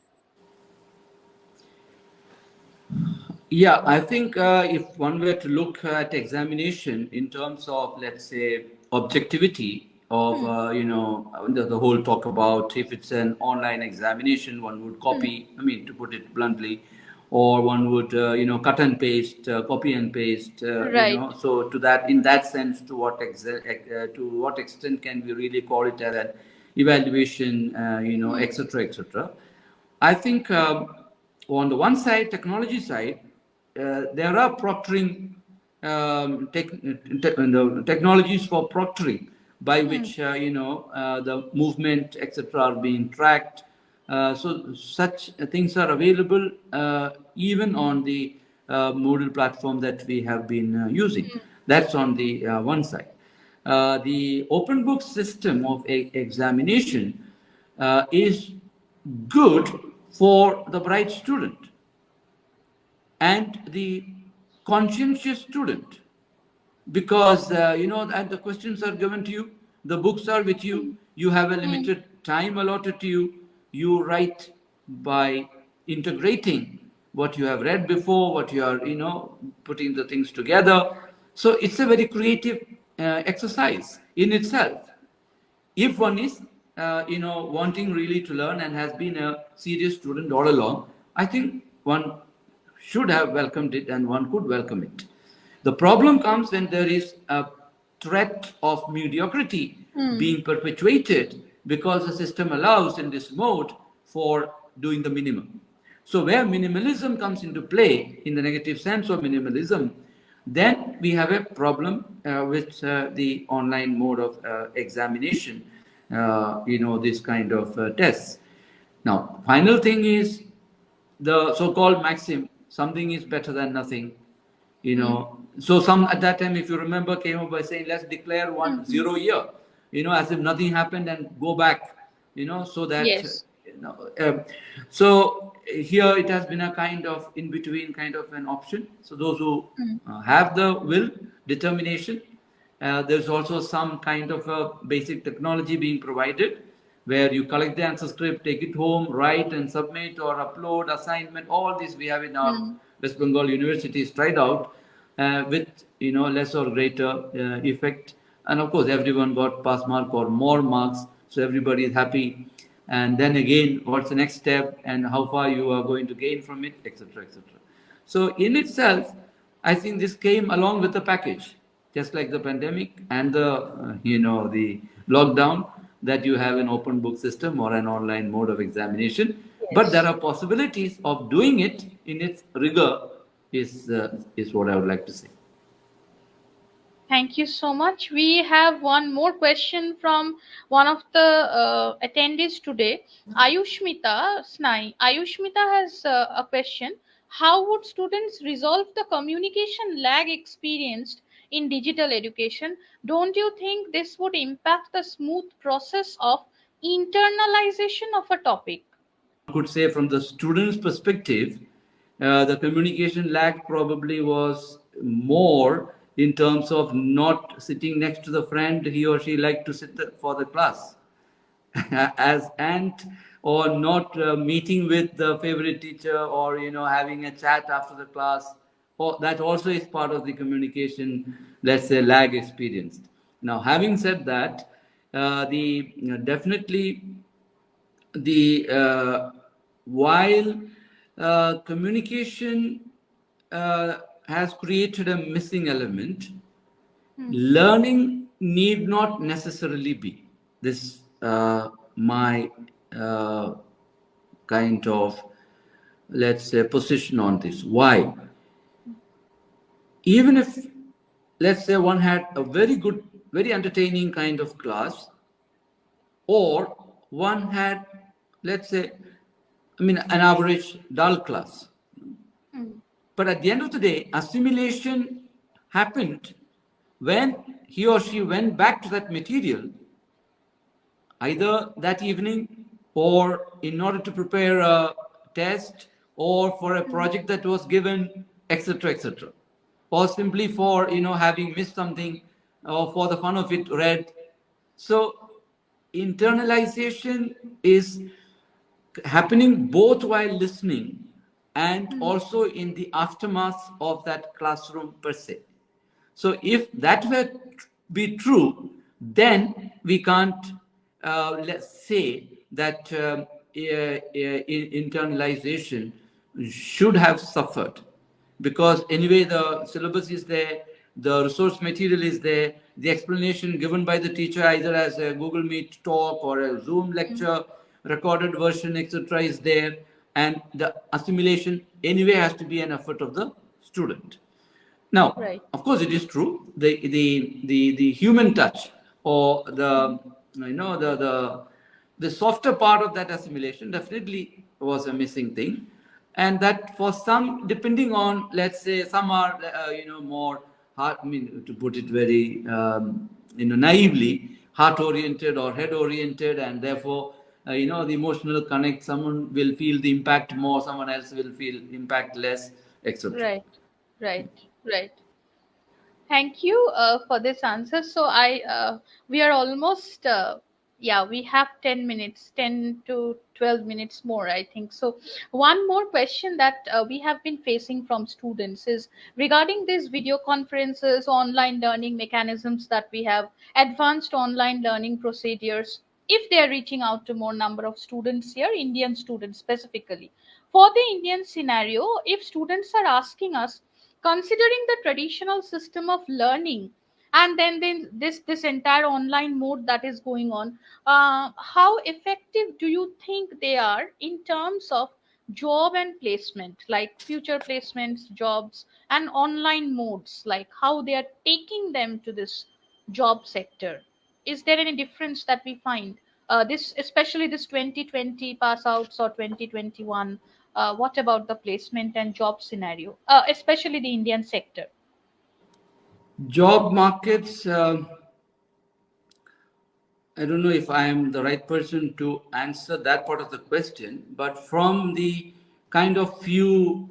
Speaker 2: Yeah, I think if one were to look at examination in terms of, let's say, objectivity of, the whole talk about, if it's an online examination, one would copy, I mean, to put it bluntly, or one would, cut and paste, copy and paste,
Speaker 1: Right.
Speaker 2: So to that, in that sense, to what extent can we really call it as an evaluation, etc., etc. I think on the one side, technology side, there are proctoring technologies for proctoring, by which the movement, etc., are being tracked. So such things are available even on the Moodle platform that we have been using. That's on the one side. The open book system of examination is good for the bright student and the conscientious student, because and the questions are given to you, the books are with you, you have a limited time allotted to you, you write by integrating what you have read before, what you are putting the things together. So it's a very creative exercise in itself. If one is wanting really to learn and has been a serious student all along, I think one should have welcomed it, and one could welcome it. The problem comes when there is a threat of mediocrity being perpetuated, because the system allows in this mode for doing the minimum. So where minimalism comes into play, in the negative sense of minimalism, then we have a problem with the online mode of examination, this kind of tests. Now, final thing is the so-called maxim, something is better than nothing. So some at that time, if you remember, came up by saying, let's declare one
Speaker 1: Hmm.
Speaker 2: 0 year, as if nothing happened, and go back, so that
Speaker 1: Yes.
Speaker 2: so here it has been a kind of in between kind of an option. So those who
Speaker 1: Hmm.
Speaker 2: have the will, determination, there's also some kind of a basic technology being provided where you collect the answer script, take it home, write and submit or upload assignment. All this we have in our
Speaker 1: Hmm.
Speaker 2: West Bengal universities tried out with less or greater effect. And of course, everyone got pass mark or more marks, so everybody is happy. And then again, what's the next step and how far you are going to gain from it, etc., etc. So in itself, I think this came along with the package, just like the pandemic and the lockdown, that you have an open book system or an online mode of examination. But there
Speaker 1: Yes.
Speaker 2: are possibilities of doing it in its rigor. Is what I would like to say.
Speaker 1: Thank you so much. We have one more question from one of the attendees today, Ayushmita Snai. Ayushmita has a question. How would students resolve the communication lag experienced in digital education? Don't you think this would impact the smooth process of internalization of a topic?
Speaker 2: Could say from the student's perspective, the communication lag probably was more in terms of not sitting next to the friend he or she liked to sit for the class as and or not meeting with the favorite teacher or having a chat after the class, or that also is part of the communication, let's say, lag experienced. Now having said that, the definitely the while communication has created a missing element,
Speaker 1: Hmm.
Speaker 2: learning need not necessarily be this my uh, kind of, let's say, position on this. Why? Even if, let's say, one had a very good, very entertaining kind of class, or one had, let's say, an average dull class.
Speaker 1: Hmm.
Speaker 2: But at the end of the day, assimilation happened when he or she went back to that material, either that evening or in order to prepare a test or for a
Speaker 1: Hmm.
Speaker 2: project that was given, etc., etc., or simply for having missed something or for the fun of it read. So internalization is happening both while listening and
Speaker 1: Hmm.
Speaker 2: also in the aftermath of that classroom per se. So if that were be true, then we can't, let's say that internalization should have suffered, because anyway the syllabus is there, the resource material is there, the explanation given by the teacher either as a Google Meet talk or a Zoom
Speaker 1: Hmm.
Speaker 2: lecture recorded version, etc., is there, and the assimilation anyway has to be an effort of the student. Now,
Speaker 1: Right.
Speaker 2: of course, it is true. The human touch, or the softer part of that assimilation definitely was a missing thing, and that for some, depending on, let's say, some are more heart. I mean, to put it very naively, heart oriented or head oriented, and therefore the emotional connect. Someone will feel the impact more. Someone else will feel impact less, etc.
Speaker 1: Right. Right. Right. Thank you for this answer. So we are almost, yeah, we have 10 minutes, 10 to 12 minutes more, I think. So one more question that we have been facing from students is regarding these video conferences, online learning mechanisms that we have, advanced online learning procedures, if they are reaching out to more number of students here, Indian students specifically. For the Indian scenario, if students are asking us, considering the traditional system of learning and then this entire online mode that is going on, how effective do you think they are in terms of job and placement, like future placements, jobs, and online modes, like how they are taking them to this job sector? Is there any difference that we find, this especially this 2020 pass outs or 2021 What about the placement and job scenario, especially the Indian sector?
Speaker 2: Job markets, I don't know if I am the right person to answer that part of the question, but from the kind of few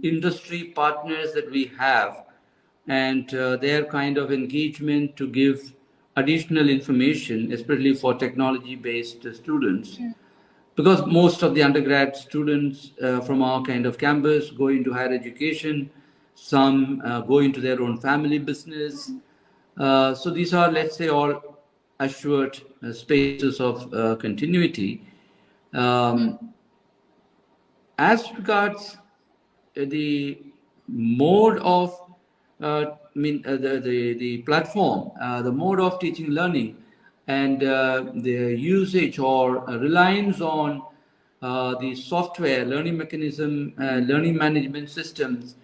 Speaker 2: industry partners that we have and their kind of engagement to give additional information, especially for technology based students, because most of the undergrad students from our kind of campus go into higher education, some go into their own family business. So these are, let's say, all assured spaces of continuity. Um, as regards the mode of, the platform, the mode of teaching learning, and the usage or reliance on the software, learning mechanism, learning management systems,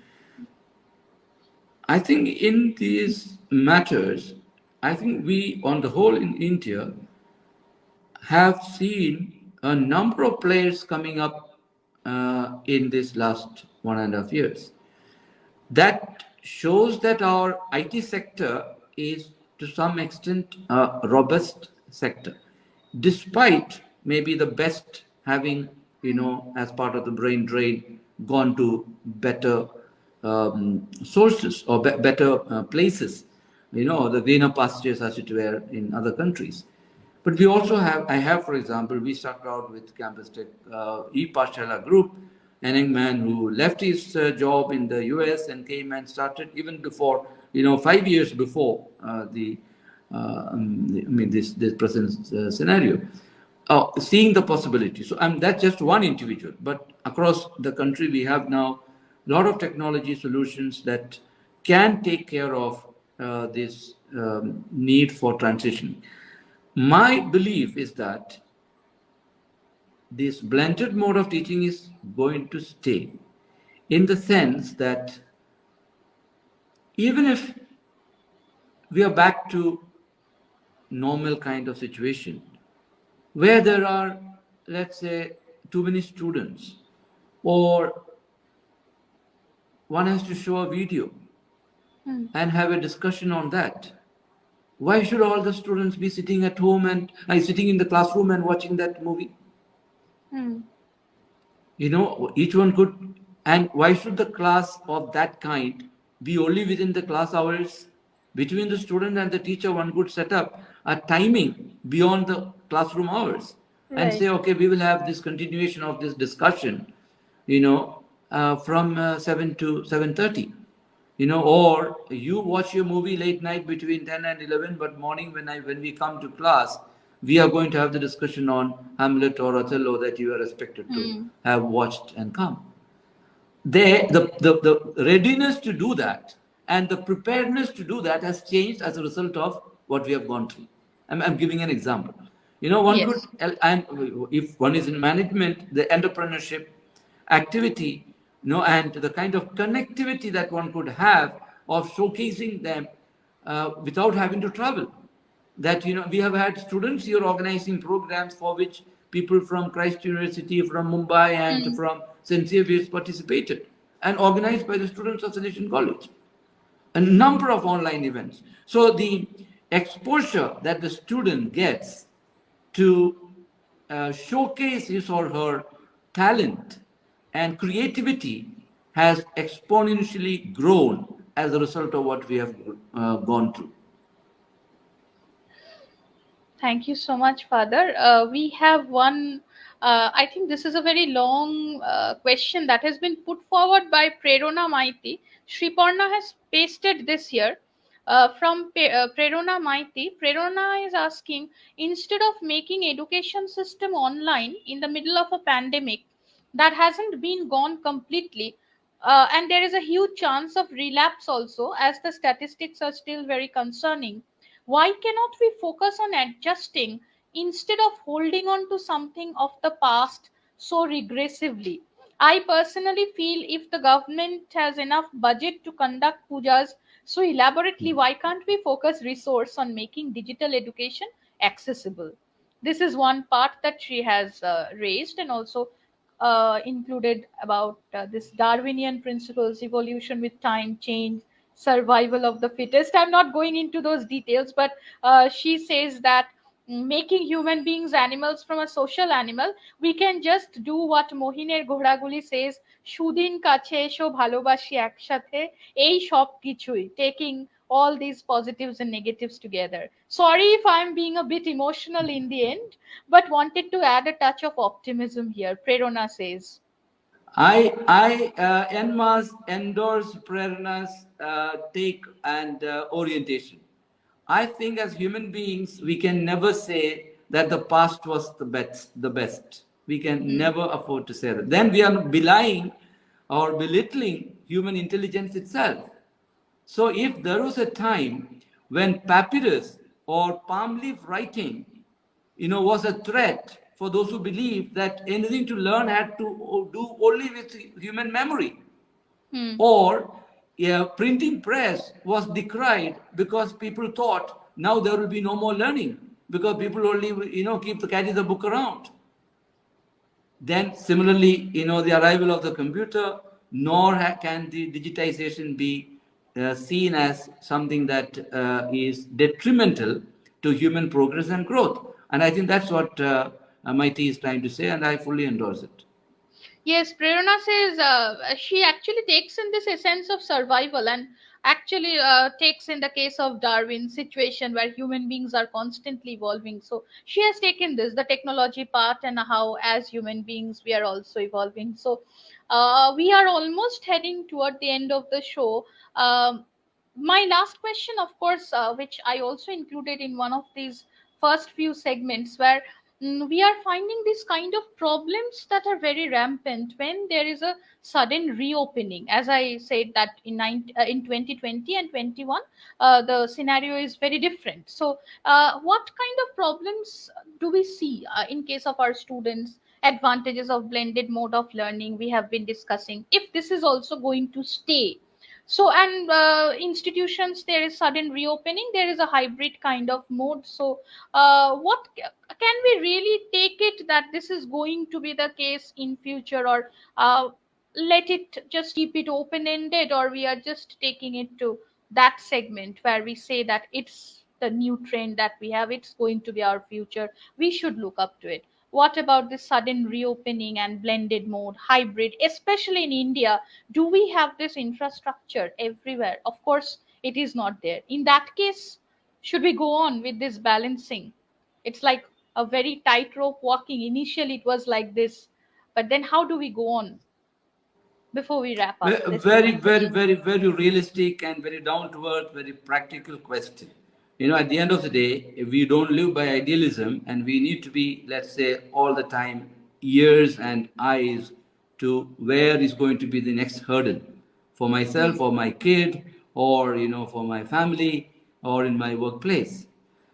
Speaker 2: I think in these matters, I think we, on the whole in India, have seen a number of players coming up in this last 1.5 years. That shows that our IT sector is to some extent a robust sector, despite maybe the best having, as part of the brain drain, gone to better sources or better places, the greener pastures, as it were, in other countries. But we also have, I have, for example, we started out with Campus Tech E-Pashala Group, an young man who left his job in the US and came and started even before, 5 years before this present scenario. Seeing the possibility. So that's just one individual, but across the country we have now a lot of technology solutions that can take care of this need for transition. My belief is that this blended mode of teaching is going to stay, in the sense that even if we are back to normal kind of situation where there are, let's say, too many students, or one has to show a video
Speaker 1: Hmm.
Speaker 2: and have a discussion on that, why should all the students be sitting at home and sitting in the classroom and watching that movie?
Speaker 1: Hmm.
Speaker 2: Each one could. And why should the class of that kind be only within the class hours? Between the student and the teacher, one could set up a timing beyond the classroom hours and
Speaker 1: Right.
Speaker 2: say, okay, we will have this continuation of this discussion, from 7 to 7:30. Or you watch your movie late night between 10 and 11, but morning when we come to class, we are going to have the discussion on Hamlet or Othello that you are expected to
Speaker 1: Hmm.
Speaker 2: have watched and come. The readiness to do that and the preparedness to do that has changed as a result of what we have gone through. I'm giving an example. One could,
Speaker 1: Yes.
Speaker 2: and if one is in management, the entrepreneurship activity, and the kind of connectivity that one could have of showcasing them without having to travel. That we have had students here organizing programs for which people from Christ University, from Mumbai, and
Speaker 1: Hmm.
Speaker 2: from St. Xavier's participated, and organized by the students of Salesian College. A number of online events. So the exposure that the student gets to showcase his or her talent and creativity has exponentially grown as a result of what we have gone through.
Speaker 1: Thank you so much, Father. We have one, I think this is a very long question that has been put forward by Prerona Maiti. Shriparna has pasted this here from Prerona Maiti. Prerona is asking, instead of making education system online in the middle of a pandemic that hasn't been gone completely, and there is a huge chance of relapse also, as the statistics are still very concerning, why cannot we focus on adjusting instead of holding on to something of the past so regressively? I personally feel if the government has enough budget to conduct pujas so elaborately, why can't we focus resource on making digital education accessible? This is one part that she has raised, and also included about this Darwinian principles, evolution with time, change, survival of the fittest. I'm not going into those details, but she says that making human beings animals from a social animal, we can just do what Mohiner ঘোড়াগুলি says, সুদিন কাছে এসো ভালোবাসি একসাথে, এই সব কিছুই, taking all these positives and negatives together. Sorry if I'm being a bit emotional in the end, but wanted to add a touch of optimism here. Prerona says.
Speaker 2: I en masse endorse Prerna's take and orientation. I think as human beings, we can never say that the past was the best. The best. We can
Speaker 1: Hmm.
Speaker 2: never afford to say that. Then we are belying or belittling human intelligence itself. So, if there was a time when papyrus or palm leaf writing, was a threat for those who believed that anything to learn had to do only with human memory,
Speaker 1: Hmm.
Speaker 2: or a printing press was decried because people thought now there will be no more learning because people only keep to carry the book around. Then, similarly, the arrival of the computer, nor can the digitization be seen as something that is detrimental to human progress and growth. And I think that's what MIT is trying to say, and I fully endorse it.
Speaker 1: Yes, Prerna says she actually takes in this essence of survival, and actually takes in the case of Darwin's situation where human beings are constantly evolving. So she has taken this, the technology part, and how as human beings we are also evolving. So we are almost heading toward the end of the show. My last question, of course, which I also included in one of these first few segments, where we are finding these kind of problems that are very rampant when there is a sudden reopening. As I said, that in 2020 and 21, the scenario is very different. So, what kind of problems do we see in case of our students? Advantages of blended mode of learning we have been discussing. If this is also going to stay, so, and institutions, there is sudden reopening, there is a hybrid kind of mode. So what can we really take it that this is going to be the case in future, or let it just keep it open ended, or we are just taking it to that segment where we say that it's the new trend that we have, it's going to be our future, we should look up to it. What about this sudden reopening and blended mode, hybrid, especially in India? Do we have this infrastructure everywhere? Of course it is not there. In that case, should we go on with this balancing? It's like a very tightrope walking. Initially it was like this, but then how do we go on before we wrap up? This is
Speaker 2: Very,
Speaker 1: my
Speaker 2: very,
Speaker 1: question.
Speaker 2: very, very realistic and very down to earth, very practical question. At the end of the day, if we don't live by idealism, and we need to be, let's say, all the time, ears and eyes to where is going to be the next hurdle for myself,
Speaker 1: Hmm.
Speaker 2: or my kid, or for my family, or in my workplace.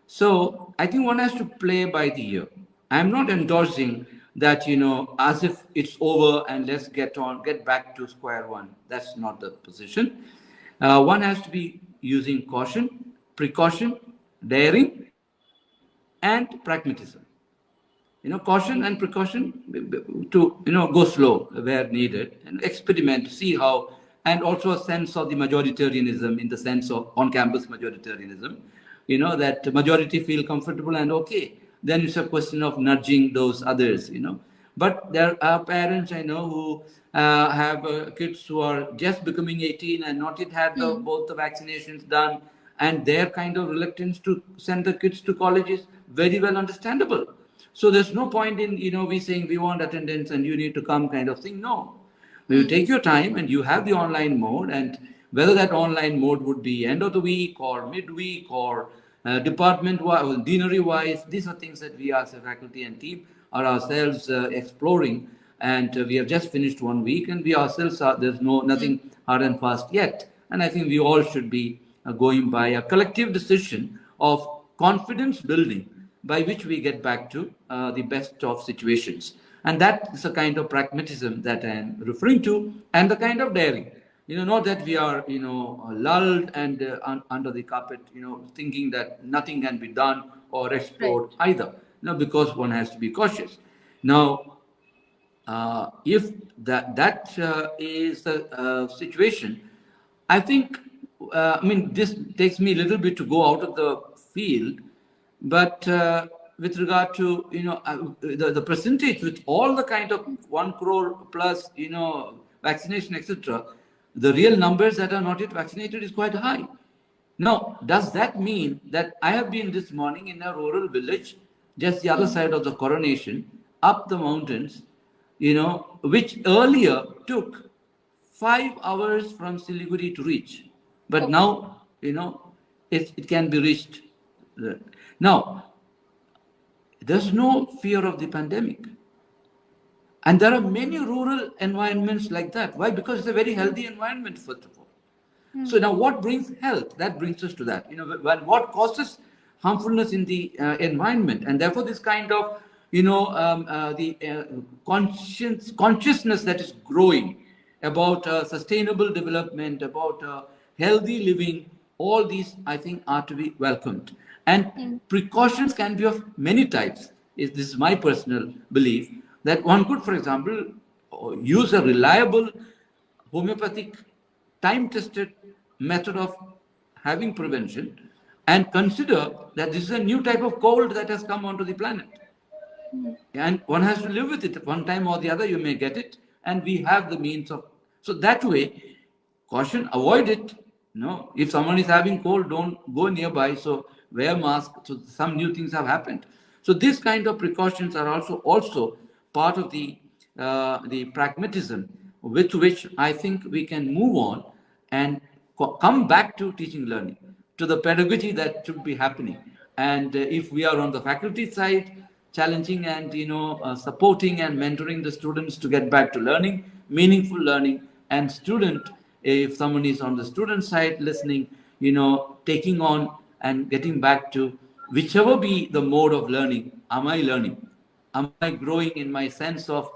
Speaker 2: So I think one has to play by the ear. I'm not endorsing that, as if it's over and let's get back to square one. That's not the position. One has to be using caution, precaution, daring, and pragmatism. Caution and precaution to go slow where needed and experiment, see how, and also a sense of the majoritarianism, in the sense of on-campus majoritarianism. That majority feel comfortable and okay. Then it's a question of nudging those others. But there are parents I know who have kids who are just becoming 18 and not yet had
Speaker 1: Hmm.
Speaker 2: both the vaccinations done, and their kind of reluctance to send the kids to college is very well understandable. So there's no point in we saying we want attendance and you need to come kind of thing. No, you
Speaker 1: Hmm.
Speaker 2: take your time and you have the online mode, and whether that online mode would be end of the week or midweek or department wise, deanery wise, these are things that we as a faculty and team are ourselves exploring. And we have just finished 1 week, and we ourselves are, there's
Speaker 1: Hmm.
Speaker 2: nothing hard and fast yet. And I think we all should be going by a collective decision of confidence building, by which we get back to the best of situations. And that is the kind of pragmatism that I am referring to, and the kind of daring. Not that we are, lulled and under the carpet, thinking that nothing can be done or
Speaker 1: Right.
Speaker 2: explored either. Because one has to be cautious. Now, if that is the situation, I think, I mean, this takes me a little bit to go out of the field, but with regard to, the percentage with all the kind of 1 crore plus, vaccination, etc., the real numbers that are not yet vaccinated is quite high. Now, does that mean that I have been this morning in a rural village, just the other
Speaker 1: Hmm.
Speaker 2: side of the coronation, up the mountains, which earlier took 5 hours from Siliguri to reach, but
Speaker 1: Okay.
Speaker 2: now, it can be reached. Now, there's no fear of the pandemic. And there are many rural environments like that. Why? Because it's a very
Speaker 1: Hmm.
Speaker 2: healthy environment, first of all. So
Speaker 1: Hmm.
Speaker 2: now, what brings health? That brings us to that. What causes harmfulness in the environment, and therefore this kind of, the consciousness that is growing about sustainable development, about healthy living. All these, I think, are to be welcomed. And
Speaker 1: Hmm.
Speaker 2: precautions can be of many types. This is my personal belief that one could, for example, use a reliable homeopathic, time tested method of having prevention and consider that this is a new type of cold that has come onto the planet. And one has to live with it. One time or the other, you may get it, and we have the means of. So that way, caution, avoid it. No, if someone is having cold, don't go nearby. So wear mask. So some new things have happened. So these kind of precautions are also part of the pragmatism with which I think we can move on and come back to teaching learning, to the pedagogy that should be happening. And if we are on the faculty side, challenging and supporting and mentoring the students to get back to learning, meaningful learning, and student, if someone is on the student side listening, taking on and getting back to whichever be the mode of learning. Am I learning? Am I growing in my sense of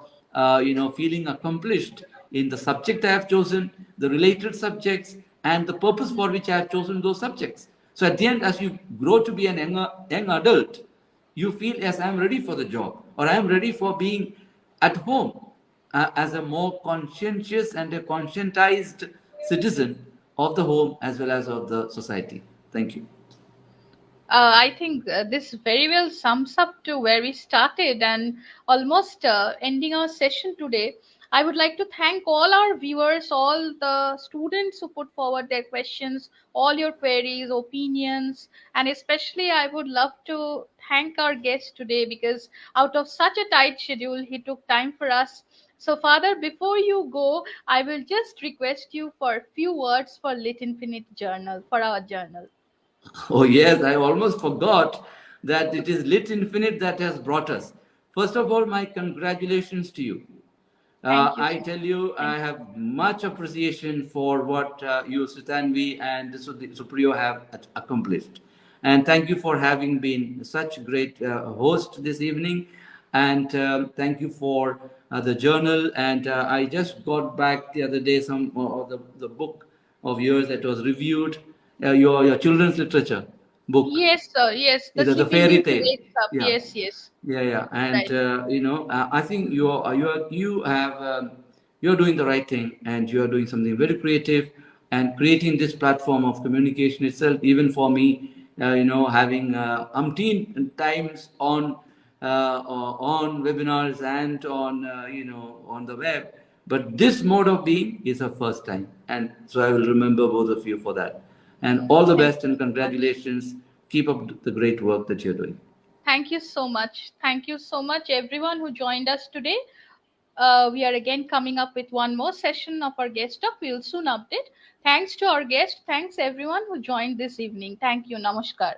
Speaker 2: feeling accomplished in the subject I have chosen, the related subjects, and the purpose for which I have chosen those subjects? So at the end, as you grow to be an young adult, you feel, yes, I am ready for the job, or I am ready for being at home as a more conscientious and a conscientized citizen of the home as well as of the society. Thank you.
Speaker 1: I think this very well sums up to where we started and almost ending our session today. I would like to thank all our viewers, all the students who put forward their questions, all your queries, opinions, and especially I would love to thank our guest today because out of such a tight schedule, he took time for us. So, Father, before you go, I will just request you for a few words for Lit Infinite Journal, for our journal.
Speaker 2: Oh, yes, I almost forgot that it is Lit Infinite that has brought us. First of all, my congratulations to you.
Speaker 1: Thank you
Speaker 2: I
Speaker 1: so
Speaker 2: tell
Speaker 1: much.
Speaker 2: you,
Speaker 1: Thank
Speaker 2: I have much appreciation for what you, Sitanvi, and Supriyo have accomplished. And thank you for having been such a great host this evening. And thank you for the journal. And I just got back the other day some of the book of yours that was reviewed, your children's literature book.
Speaker 1: Yes, sir. Yes, the
Speaker 2: The
Speaker 1: sleeping
Speaker 2: fairy
Speaker 1: beauty
Speaker 2: tale.
Speaker 1: wakes up.
Speaker 2: Yeah,
Speaker 1: Yes, yes.
Speaker 2: yeah, and
Speaker 1: Right.
Speaker 2: I think you're doing the right thing, and you are doing something very creative, and creating this platform of communication itself. Even for me, having umpteen times on webinars and on the web, but this mode of being is a first time, and so I will remember both of you for that. And all the
Speaker 1: Thank
Speaker 2: best
Speaker 1: you
Speaker 2: and
Speaker 1: so much.
Speaker 2: congratulations. Keep up the great work that you're doing.
Speaker 1: Thank you so much. Thank you so much, everyone who joined us today. We are again coming up with one more session of our guest talk. We'll soon update. Thanks to our guest. Thanks everyone who joined this evening. Thank you. Namaskar.